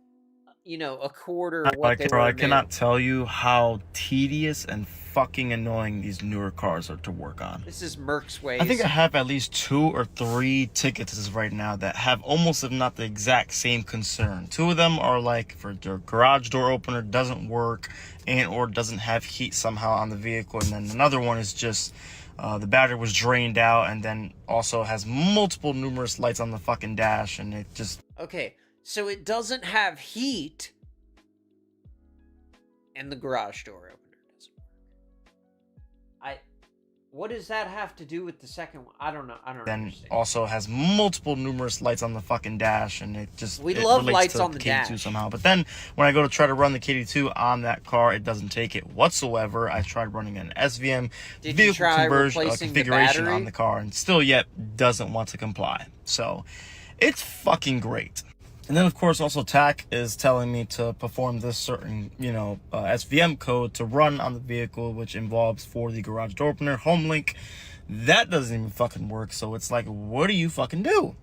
a quarter of what they were I new. cannot tell you how tedious and fucking annoying these newer cars are to work on. This is Merc's ways. I think I have at least 2 or 3 tickets as right now that have almost, if not the exact same concern. 2 of them are like for their garage door opener doesn't work and or doesn't have heat somehow on the vehicle, and then another one is just the battery was drained out, and then also has numerous lights on the fucking dash, and it just... Okay, so it doesn't have heat, and the garage door opener doesn't work. What does that have to do with the second one? I don't know. Then understand. Also has numerous lights on the fucking dash, and it just... We it love relates lights to on the KD2 dash. somehow. But then, when I go to try to run the KD2 on that car, it doesn't take it whatsoever. I tried running an SVM vehicle configuration on the car, and still yet doesn't want to comply. So, it's fucking great. And then, of course, also TAC is telling me to perform this certain, SVM code to run on the vehicle, which involves for the garage door opener, home link. That doesn't even fucking work. So it's like, what do you fucking do?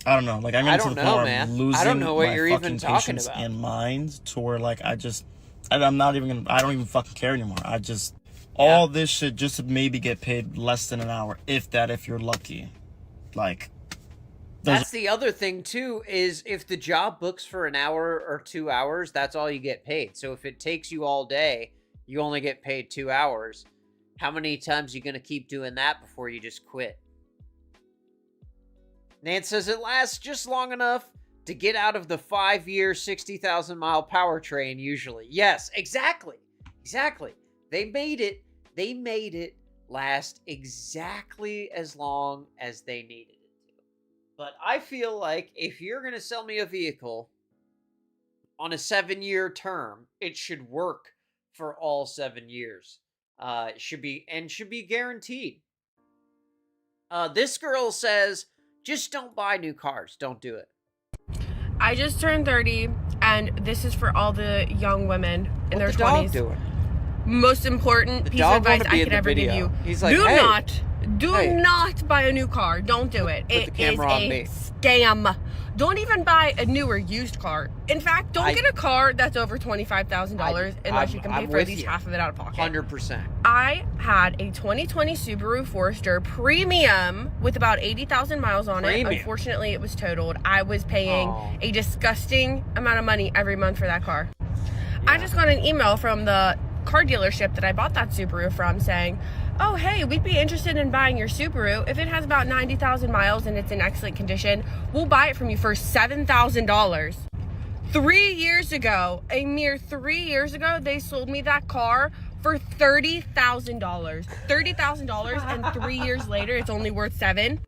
I don't know. Like, I'm into the point where I'm losing I don't know what my you're fucking even talking patience about. and mind to where, like, I don't even fucking care anymore. All this shit just to maybe get paid less than an hour, if you're lucky. Like... That's the other thing, too, is if the job books for an hour or 2 hours, that's all you get paid. So if it takes you all day, you only get paid 2 hours. How many times are you going to keep doing that before you just quit? Nance says it lasts just long enough to get out of the 5-year, 60,000-mile powertrain, usually. Yes, exactly. Exactly. They made it last exactly as long as they needed. But I feel like if you're going to sell me a vehicle on a 7-year term, it should work for all 7 years. It should be guaranteed. This girl says, just don't buy new cars. Don't do it. I just turned 30, and this is for all the young women in their 20s. Dog doing? Most important piece of advice I could ever give you. He's like, Do not buy a new car. Don't do it. It is a scam. Don't even buy a newer used car. In fact, don't get a car that's over $25,000 unless you can pay for at least half of it out of pocket. 100%. I had a 2020 Subaru Forester Premium with about 80,000 miles on it. Unfortunately, it was totaled. I was paying a disgusting amount of money every month for that car. Yeah. I just got an email from the car dealership that I bought that Subaru from saying, oh, hey, we'd be interested in buying your Subaru. If it has about 90,000 miles and it's in excellent condition, we'll buy it from you for $7,000. 3 years ago, a mere 3 years ago, they sold me that car for $30,000. $30,000, and 3 years later, it's only worth $7,000.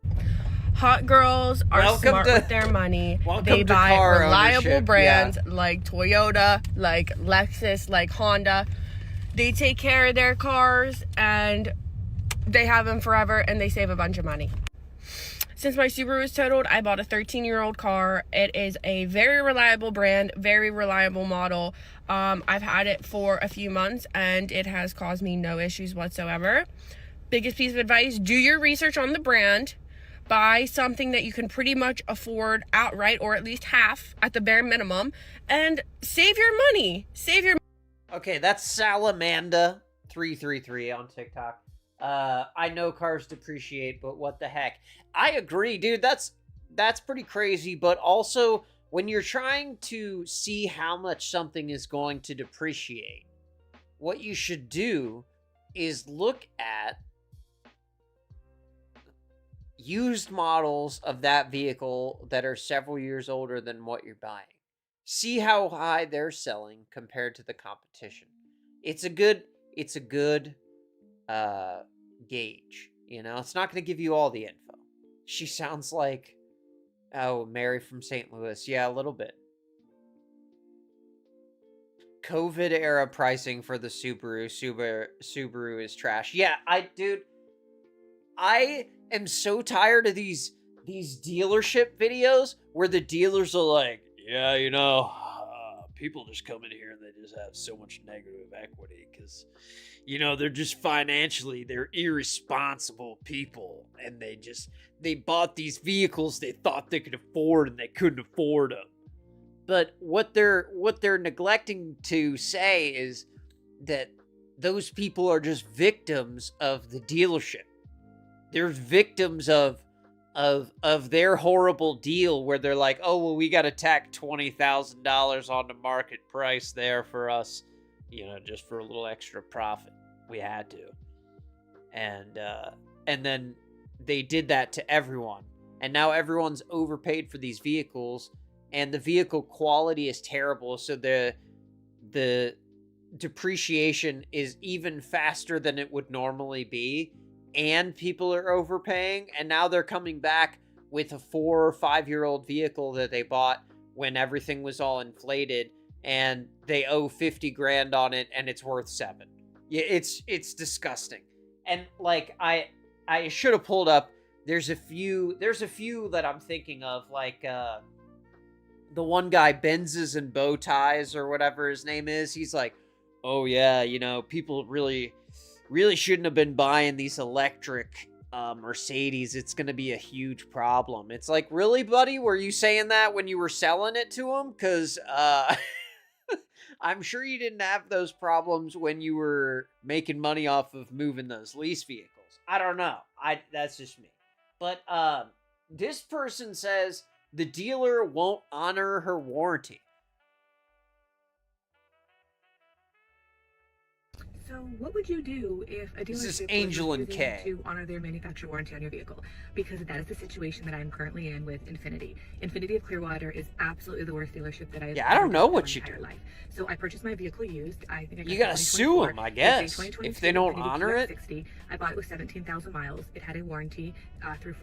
Hot girls are smart with their money. They buy reliable brands like Toyota, like Lexus, like Honda. They take care of their cars, and they have them forever, and they save a bunch of money. Since my Subaru is totaled, I bought a 13-year-old car. It is a very reliable brand, very reliable model. I've had it for a few months, and it has caused me no issues whatsoever. Biggest piece of advice, do your research on the brand. Buy something that you can pretty much afford outright, or at least half at the bare minimum, and save your money. Okay, that's Salamanda333 on TikTok. I know cars depreciate, but what the heck? I agree, dude. That's pretty crazy, but also when you're trying to see how much something is going to depreciate, what you should do is look at used models of that vehicle that are several years older than what you're buying. See how high they're selling compared to the competition. It's a good gauge. You know, it's not going to give you all the info. She sounds like Oh, Mary from St. Louis. Yeah, a little bit. COVID era pricing for the Subaru is trash. Yeah, dude, I am so tired of these dealership videos where the dealers are like, yeah, you know, people just come in here and they just have so much negative equity because, you know, they're just financially, they're irresponsible people, and they bought these vehicles they thought they could afford and they couldn't afford them. But what they're neglecting to say is that those people are just victims of the dealership. They're victims of their horrible deal where they're like, oh, well, we got to tack $20,000 on the market price there for us, you know, just for a little extra profit. We had to. And then they did that to everyone. And now everyone's overpaid for these vehicles, and the vehicle quality is terrible, so the depreciation is even faster than it would normally be, and people are overpaying, and now they're coming back with a 4 or 5 year old vehicle that they bought when everything was all inflated, and they owe 50 grand on it, and it's worth 7. Yeah, it's disgusting. And like I should have pulled up. There's a few that I'm thinking of, like the one guy, Benzes and Bow Ties or whatever his name is. He's like, oh yeah, you know, people really shouldn't have been buying these electric Mercedes. It's going to be a huge problem. It's like, really, buddy? Were you saying that when you were selling it to him? Because I'm sure you didn't have those problems when you were making money off of moving those lease vehicles. I don't know. That's just me. But this person says the dealer won't honor her warranty. So what would you do if a dealership Angel was and refusing Kay. to honor their manufacturer warranty on your vehicle? Because that is the situation that I'm currently in with Infinity. Infinity of Clearwater is absolutely the worst dealership that I've Yeah, I don't know what you entire do. life. So I purchased my vehicle used. I think I got You gotta sue them, I guess, if they don't honor it. I bought it with 17,000 miles. It had a warranty through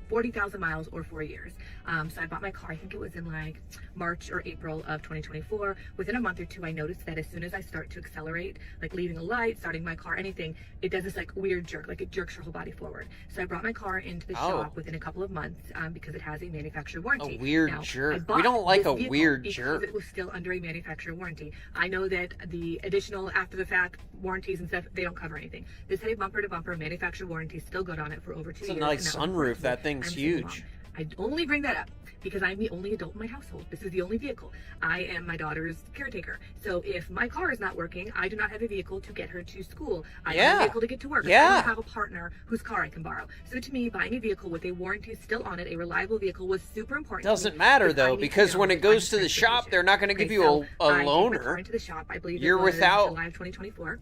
40,000 miles or 4 years. So I bought my car, I think it was in like March or April of 2024. Within a month or two, I noticed that as soon as I start to accelerate, like leaving a light, starting my car, anything, it does this like weird jerk, like it jerks your whole body forward. So I brought my car into the shop within a couple of months because it has a manufacturer warranty. A weird jerk. We don't like a weird jerk. It was still under a manufacturer warranty. I know that the additional after the fact warranties and stuff, they don't cover anything. This had a bumper to bumper manufacturer warranty still good on it for over 2 years. It's a nice sunroof. That thing's huge. I only bring that up because I'm the only adult in my household. This is the only vehicle. I am my daughter's caretaker. So if my car is not working, I do not have a vehicle to get her to school. I have a vehicle to get to work. I don't have a partner whose car I can borrow. So to me, buying a vehicle with a warranty still on it, a reliable vehicle, was super important. Doesn't matter though, because when it goes to the shop, they're not going to give you a loaner. I car into the shop. I believe you're it was without July of 2024.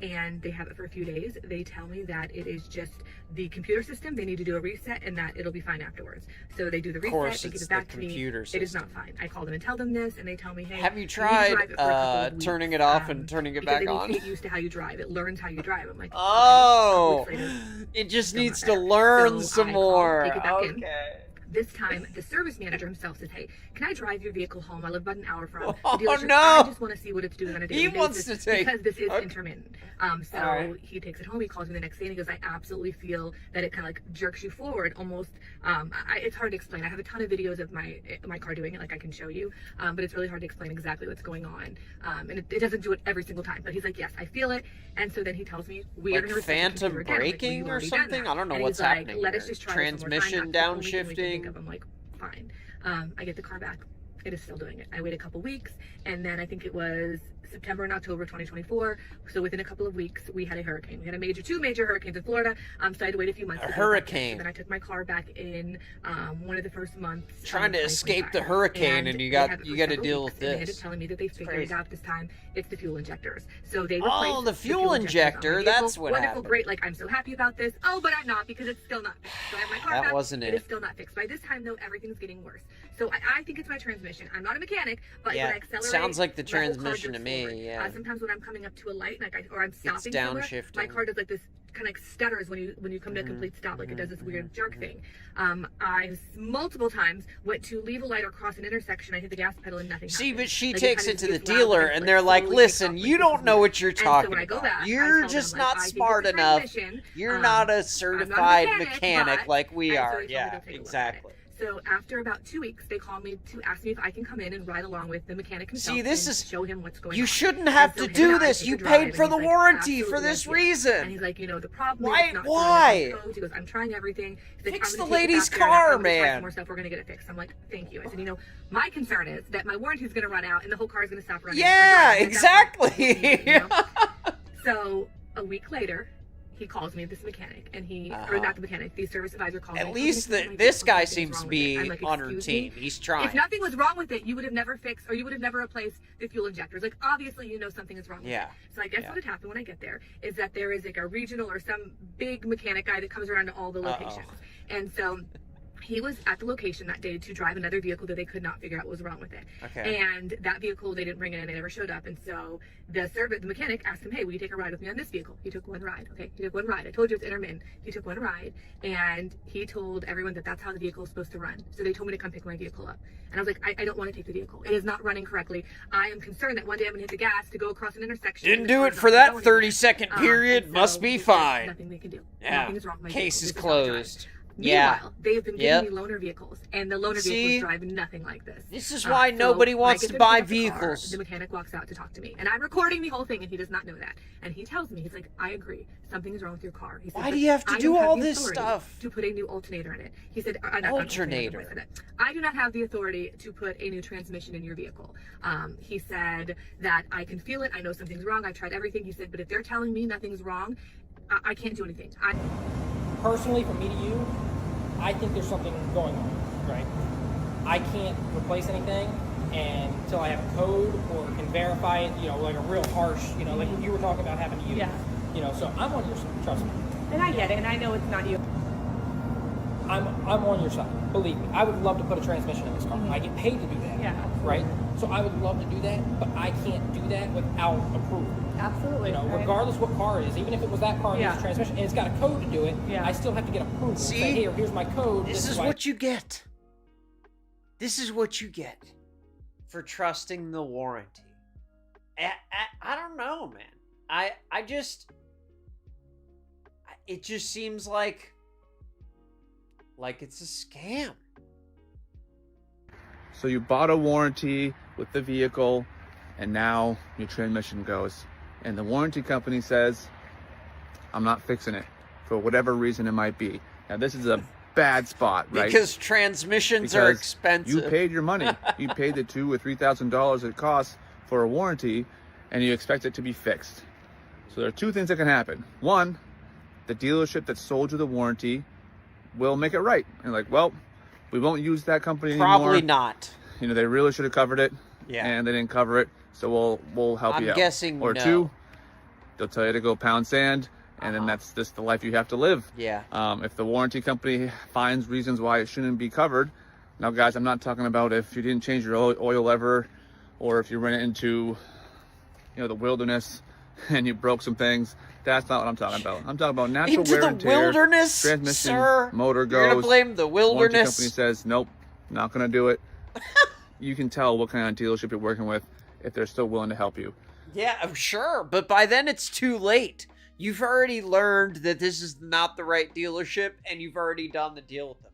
And they have it for a few days. They tell me that it is just the computer system. They need to do a reset and that it'll be fine afterwards. So they do the reset, they give it back to me. It is not fine. I call them and tell them this, and they tell me, hey, have you tried turning it off and turning it back on? They get used to how you drive. It learns how you drive. I'm like, oh, it just needs to learn some more. Okay. This time, the service manager himself says, hey, can I drive your vehicle home? I live about an hour from the Oh, dealership. no. I just want to see what it's doing on a daily basis. He wants to take... Because this is intermittent. So right. he takes it home. He calls me the next day and he goes, I absolutely feel that it kind of like jerks you forward almost. It's hard to explain. I have a ton of videos of my car doing it, like I can show you. But it's really hard to explain exactly what's going on. And it doesn't do it every single time. But he's like, yes, I feel it. And so then he tells me, we are going to phantom braking or something? I don't know what's happening. Let us just try transmission downshifting. I'm like, fine. I get the car back. It is still doing it. I wait a couple weeks, and then I think it was September and October 2024. So within a couple of weeks, we had a hurricane. We had two major hurricanes in Florida. So I had to wait a few months. A hurricane. Then I took my car back in one of the first months. Trying to escape the hurricane, and you got to deal with this. They ended up telling me that they figured it out this time. It's the fuel injectors. So they replaced the fuel injector. That's what wonderful, happened. Great. Like, I'm so happy about this. Oh, but I'm not, because it's still not fixed. So I have my car back. That wasn't it. It is still not fixed. By this time, though, everything's getting worse. So I think it's my transmission. I'm not a mechanic, but when I accelerate, sounds like the transmission to me. Sometimes when I'm coming up to a light, or I'm stopping it's downshifting. My car does like this kind of like stutters when you come to a complete stop, like it does this weird jerk thing. I multiple times went to leave a light or cross an intersection. I hit the gas pedal and nothing happened. But she like, takes it to the dealer, and they're like, "Listen, you don't know what you're talking about. You're just not smart enough. You're not a certified mechanic like we are." Yeah, exactly. So after about 2 weeks, they called me to ask me if I can come in and ride along with the mechanic himself. See, this is show him what's going on. You shouldn't have to do this. You paid for the warranty for this reason. And he's like, the problem why? is not why? He goes, I'm trying everything. He's like, Fix the lady's car, man. More stuff. We're gonna get it fixed. I'm like, thank you. I said, my concern is that my warranty is gonna run out and the whole car is gonna stop running. Yeah, exactly. So a week later, he calls me, this mechanic, and or not the mechanic, the service advisor calls me. At least this guy seems to be on her team. He's trying. If nothing was wrong with it, you would have never fixed, or you would have never replaced the fuel injectors. Like, obviously, something is wrong with it. So I guess what had happened when I get there is that there is like a regional or some big mechanic guy that comes around to all the locations. And so he was at the location that day to drive another vehicle that they could not figure out what was wrong with it. Okay. And that vehicle, they didn't bring it in, they never showed up. And so the mechanic asked him, hey, will you take a ride with me on this vehicle? He took one ride. Okay, he took one ride. I told you it's intermittent. He took one ride, and he told everyone that that's how the vehicle is supposed to run. So they told me to come pick my vehicle up. And I was like, I don't want to take the vehicle. It is not running correctly. I am concerned that one day I'm going to hit the gas to go across an intersection. Didn't do it for that 30-second period. Must be fine. Nothing they can do. Yeah. Nothing is wrong with my Case vehicle. is closed. Meanwhile, they have been giving me loaner vehicles, and the loaner vehicles drive nothing like this. This is why nobody wants to buy vehicles. The mechanic walks out to talk to me, and I'm recording the whole thing, and he does not know that. And he tells me, he's like, I agree, something is wrong with your car. He said, why do you have to do all this stuff? To put a new alternator in it. He said, alternator. I do not have the authority to put a new transmission in your vehicle. He said that I can feel it. I know something's wrong. I've tried everything. He said, but if they're telling me nothing's wrong, I can't do anything. Personally, from me to you, I think there's something going on, right? I can't replace anything until I have a code or can verify it, like a real harsh, like you were talking about having to use. Yeah. So I'm on your side, trust me. And I get it, and I know it's not you. I'm on your side, believe me. I would love to put a transmission in this car. I get paid to do that. Yeah. Right? So I would love to do that, but I can't do that without approval. Absolutely. Regardless what car it is, even if it was that car and it's transmission and it's got a code to do it, I still have to get approval. See? Say, hey, here's my code. This is what you get. This is what you get for trusting the warranty. I don't know, man. It just seems like it's a scam. So you bought a warranty with the vehicle, and now your transmission goes. And the warranty company says, I'm not fixing it, for whatever reason it might be. Now this is a bad spot, right? Because transmissions are expensive. You paid your money. You paid the $2,000 or $3,000 it costs for a warranty, and you expect it to be fixed. So there are two things that can happen. One, the dealership that sold you the warranty will make it right. And like, well, we won't use that company anymore. Probably not. They really should have covered it. Yeah. And they didn't cover it, so we'll help you out. I'm guessing or no. Two, they'll tell you to go pound sand, and then that's just the life you have to live. Yeah. If the warranty company finds reasons why it shouldn't be covered, now guys, I'm not talking about if you didn't change your oil lever, or if you ran into, the wilderness and you broke some things. That's not what I'm talking about. I'm talking about natural Into wear the and tear. wilderness, Transmission, sir? motor goes. You're gonna blame the Warranty wilderness? company says, nope, not gonna do it. You can tell what kind of dealership you're working with if they're still willing to help you. Yeah, I'm sure. But by then it's too late. You've already learned that this is not the right dealership, and you've already done the deal with them.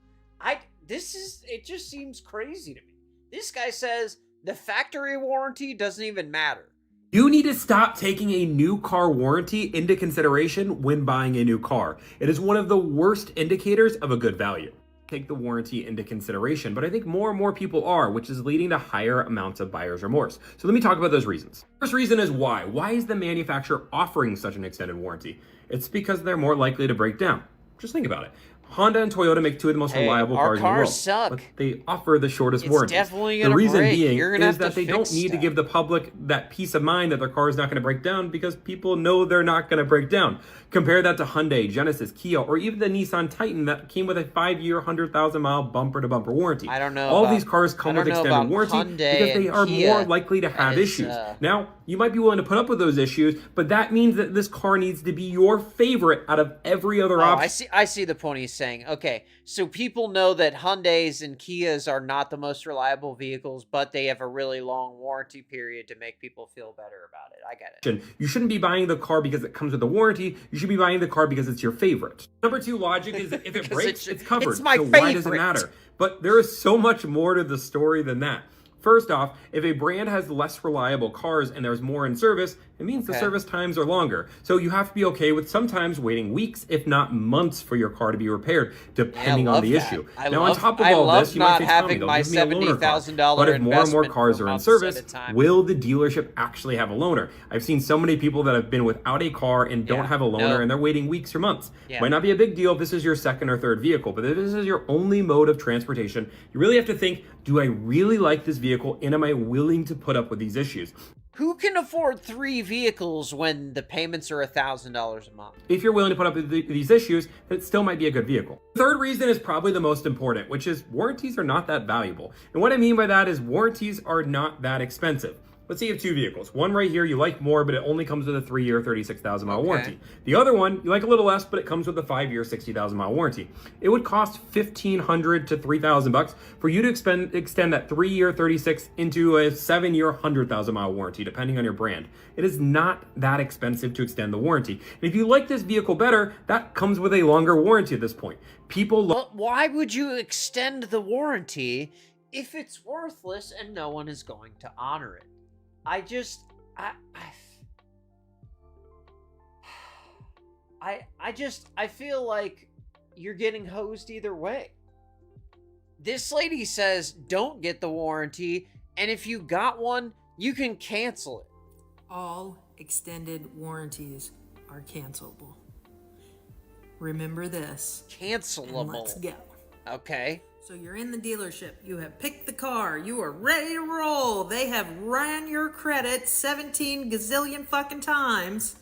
It just seems crazy to me. This guy says the factory warranty doesn't even matter. You need to stop taking a new car warranty into consideration when buying a new car. It is one of the worst indicators of a good value. Take the warranty into consideration, but I think more and more people are, which is leading to higher amounts of buyer's remorse. So let me talk about those reasons. First reason is why. Why is the manufacturer offering such an extended warranty? It's because they're more likely to break down. Just think about it. Honda and Toyota make two of the most reliable cars in the world. Suck. But they offer the shortest It's warranties. definitely The gonna reason break. being You're gonna is have that to they don't fix need to give the public that peace of mind that their car is not going to break down because people know they're not going to break down. Compare that to Hyundai, Genesis, Kia, or even the Nissan Titan that came with a 5-year, 100,000-mile bumper-to-bumper warranty. I don't know. All these cars come with extended warranty Hyundai because they are Kia more likely to have issues. Now, You might be willing to put up with those issues, but that means that this car needs to be your favorite out of every other option. I see the point he's saying. Okay, so people know that Hyundais and Kias are not the most reliable vehicles, but they have a really long warranty period to make people feel better about it. I get it. You shouldn't be buying the car because it comes with a warranty. You should be buying the car because it's your favorite. Number 2 logic is that if it breaks, it's covered. It's my so favorite. Why does it matter? But there is so much more to the story than that. First off, if a brand has less reliable cars and there's more in service, it means the service times are longer. So you have to be okay with sometimes waiting weeks, if not months, for your car to be repaired, depending on the issue. Now, on top of all this, you might say, Tommy, they'll give me a loaner car. But if more and more cars are in service, will the dealership actually have a loaner? I've seen so many people that have been without a car and don't have a loaner, and they're waiting weeks or months. Might not be a big deal if this is your second or third vehicle, but if this is your only mode of transportation, you really have to think, do I really like this vehicle, and am I willing to put up with these issues? Who can afford 3 vehicles when the payments are $1,000 a month? If you're willing to put up with these issues, it still might be a good vehicle. The third reason is probably the most important, which is warranties are not that valuable. And what I mean by that is warranties are not that expensive. Let's say you have 2 vehicles. One right here you like more, but it only comes with a 3-year, 36,000-mile warranty. The other one you like a little less, but it comes with a 5-year, 60,000-mile warranty. It would cost $1,500 to $3,000 for you to extend that 3-year, 36 into a 7-year, 100,000-mile warranty, depending on your brand. It is not that expensive to extend the warranty. And if you like this vehicle better, that comes with a longer warranty at this point. But why would you extend the warranty if it's worthless and no one is going to honor it? I feel like you're getting hosed either way. This lady says don't get the warranty, and if you got one, you can cancel it. All extended warranties are cancelable. Remember this. Cancelable. And let's go. Okay. So you're in the dealership, you have picked the car, you are ready to roll. They have ran your credit 17 gazillion fucking times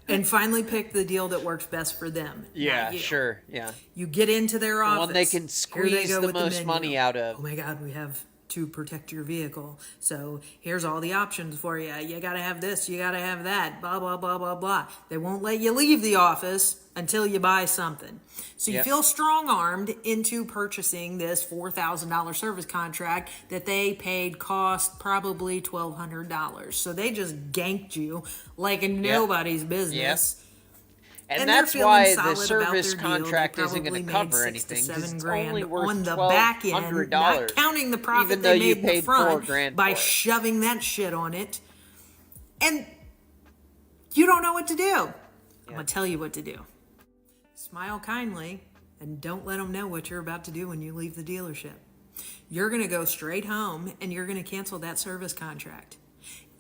and finally picked the deal that works best for them. Yeah, sure. Yeah. You get into their office. The one they can squeeze the most money out of. Oh my God, we have to protect your vehicle. So here's all the options for you. You gotta have this, you gotta have that, blah, blah, blah, blah, blah. They won't let you leave the office until you buy something. So you feel strong-armed into purchasing this $4,000 service contract that they paid cost probably $1,200. So they just ganked you like nobody's business. And that's why the service contract isn't going to cover anything. It's only worth on the back end, not counting the profit they made in the front by shoving that shit on it. And you don't know what to do. I'm going to tell you what to do. Smile kindly and don't let them know what you're about to do when you leave the dealership. You're going to go straight home and you're going to cancel that service contract.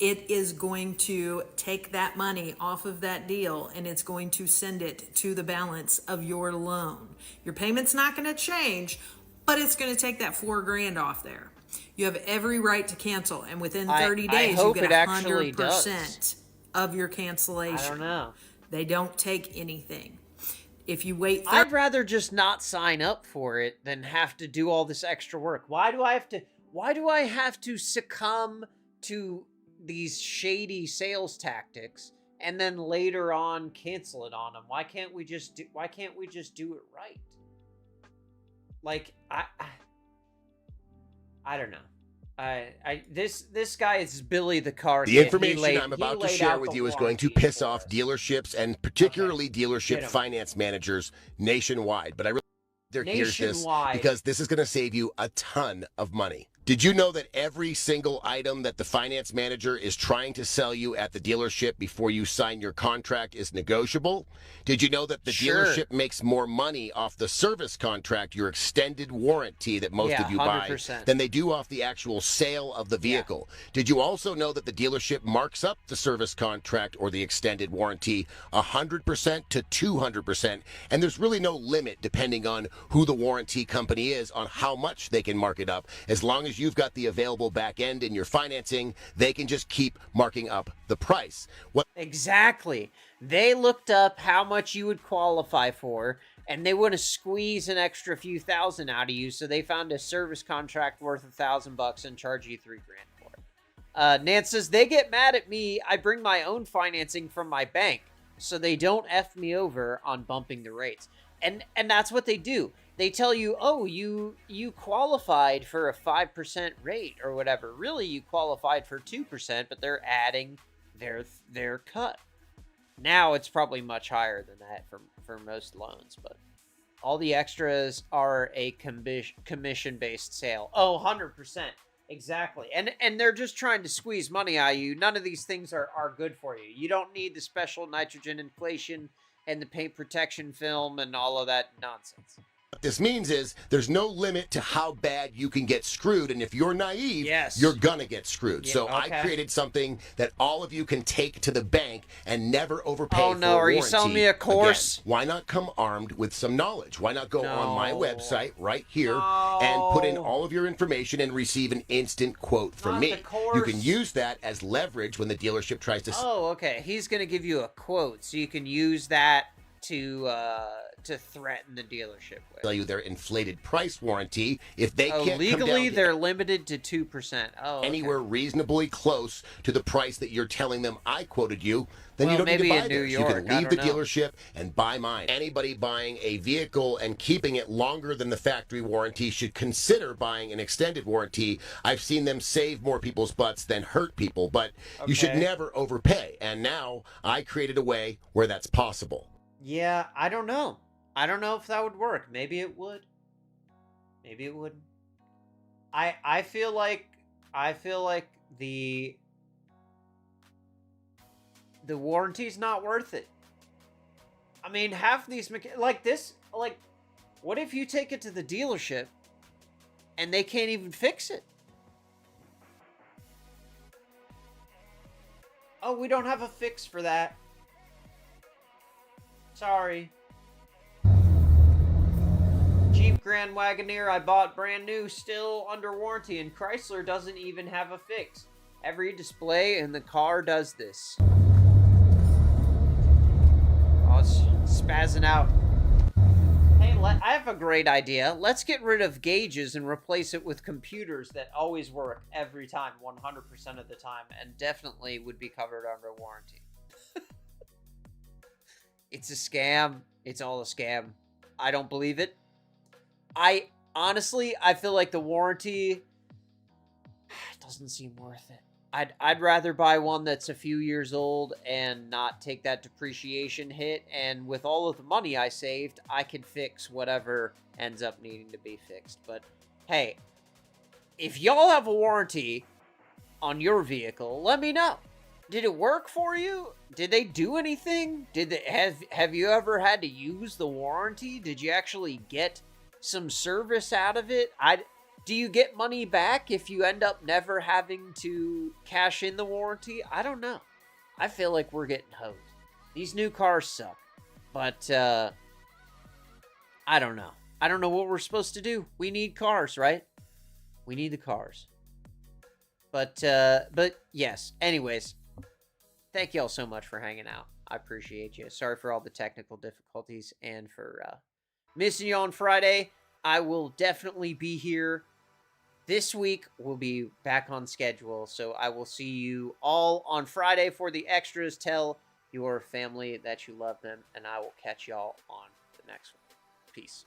It is going to take that money off of that deal and it's going to send it to the balance of your loan. Your payment's not going to change, but it's going to take that $4,000 off there. You have every right to cancel, and within 30 days you get 100% of your cancellation. I don't know. They don't take anything. If you wait, I'd rather just not sign up for it than have to do all this extra work. Why do I have to succumb to these shady sales tactics and then later on cancel it on them? Why can't we just do it right? Like I don't know. This guy is Billy the car. The information I'm about to share with you is going to piss off dealerships and particularly dealership finance managers nationwide. But I really here's this because this is going to save you a ton of money. Did you know that every single item that the finance manager is trying to sell you at the dealership before you sign your contract is negotiable? Did you know that the dealership makes more money off the service contract, your extended warranty that most of you 100%. Buy, than they do off the actual sale of the vehicle? Did you also know that the dealership marks up the service contract or the extended warranty 100% to 200%? And there's really no limit depending on who the warranty company is on how much they can mark it up. As long as you've got the available back end in your financing, they can just keep marking up the price. Exactly. They looked up how much you would qualify for, and they want to squeeze an extra few thousand out of you, so they found a service contract worth $1,000 and charge you $3,000 for it. Nance says, they get mad at me. I bring my own financing from my bank, so they don't F me over on bumping the rates. And that's what they do. They tell you, oh, you qualified for a 5% rate or whatever. Really, you qualified for 2%, but they're adding their cut. Now it's probably much higher than that for most loans, but all the extras are a commission-based sale. Oh, 100%. Exactly. And they're just trying to squeeze money out of you. None of these things are good for you. You don't need the special nitrogen inflation and the paint protection film and all of that nonsense. What this means is there's no limit to how bad you can get screwed, and if you're naive, you're gonna get screwed. So I created something that all of you can take to the bank and never overpay for a warranty. Are you selling me a course? Again, why not come armed with some knowledge? Why not go on my website right here and put in all of your information and receive an instant quote from me? You can use that as leverage when the dealership tries to... Oh, okay. He's gonna give you a quote, so you can use that to threaten the dealership with. Tell you their inflated price warranty if they can't legally they're limited to 2%. Anywhere reasonably close to the price that you're telling them I quoted you, then you don't need to buy theirs. You can leave the dealership and buy mine. Anybody buying a vehicle and keeping it longer than the factory warranty should consider buying an extended warranty. I've seen them save more people's butts than hurt people, but you should never overpay. And now I created a way where that's possible. Yeah, I don't know. I don't know if that would work. Maybe it would. Maybe it wouldn't. I feel like the warranty's not worth it. I mean, half these what if you take it to the dealership and they can't even fix it? Oh, we don't have a fix for that. Sorry. Jeep Grand Wagoneer I bought brand new, still under warranty, and Chrysler doesn't even have a fix. Every display in the car does this. Oh, it's spazzing out. Hey, I have a great idea. Let's get rid of gauges and replace it with computers that always work every time, 100% of the time, and definitely would be covered under warranty. It's a scam. It's all a scam. I don't believe it. I feel like the warranty doesn't seem worth it. I'd rather buy one that's a few years old and not take that depreciation hit. And with all of the money I saved, I can fix whatever ends up needing to be fixed. But hey, if y'all have a warranty on your vehicle, let me know. Did it work for you? Did they do anything? Have you ever had to use the warranty? Did you actually get some service out of it? Do you get money back if you end up never having to cash in the warranty? I don't know. I feel like we're getting hosed. These new cars suck. But, I don't know. I don't know what we're supposed to do. We need cars, right? We need the cars. But yes. Anyways, thank y'all so much for hanging out. I appreciate you. Sorry for all the technical difficulties and for missing you on Friday. I will definitely be here this week. We'll be back on schedule. So I will see you all on Friday for the extras. Tell your family that you love them. And I will catch y'all on the next one. Peace.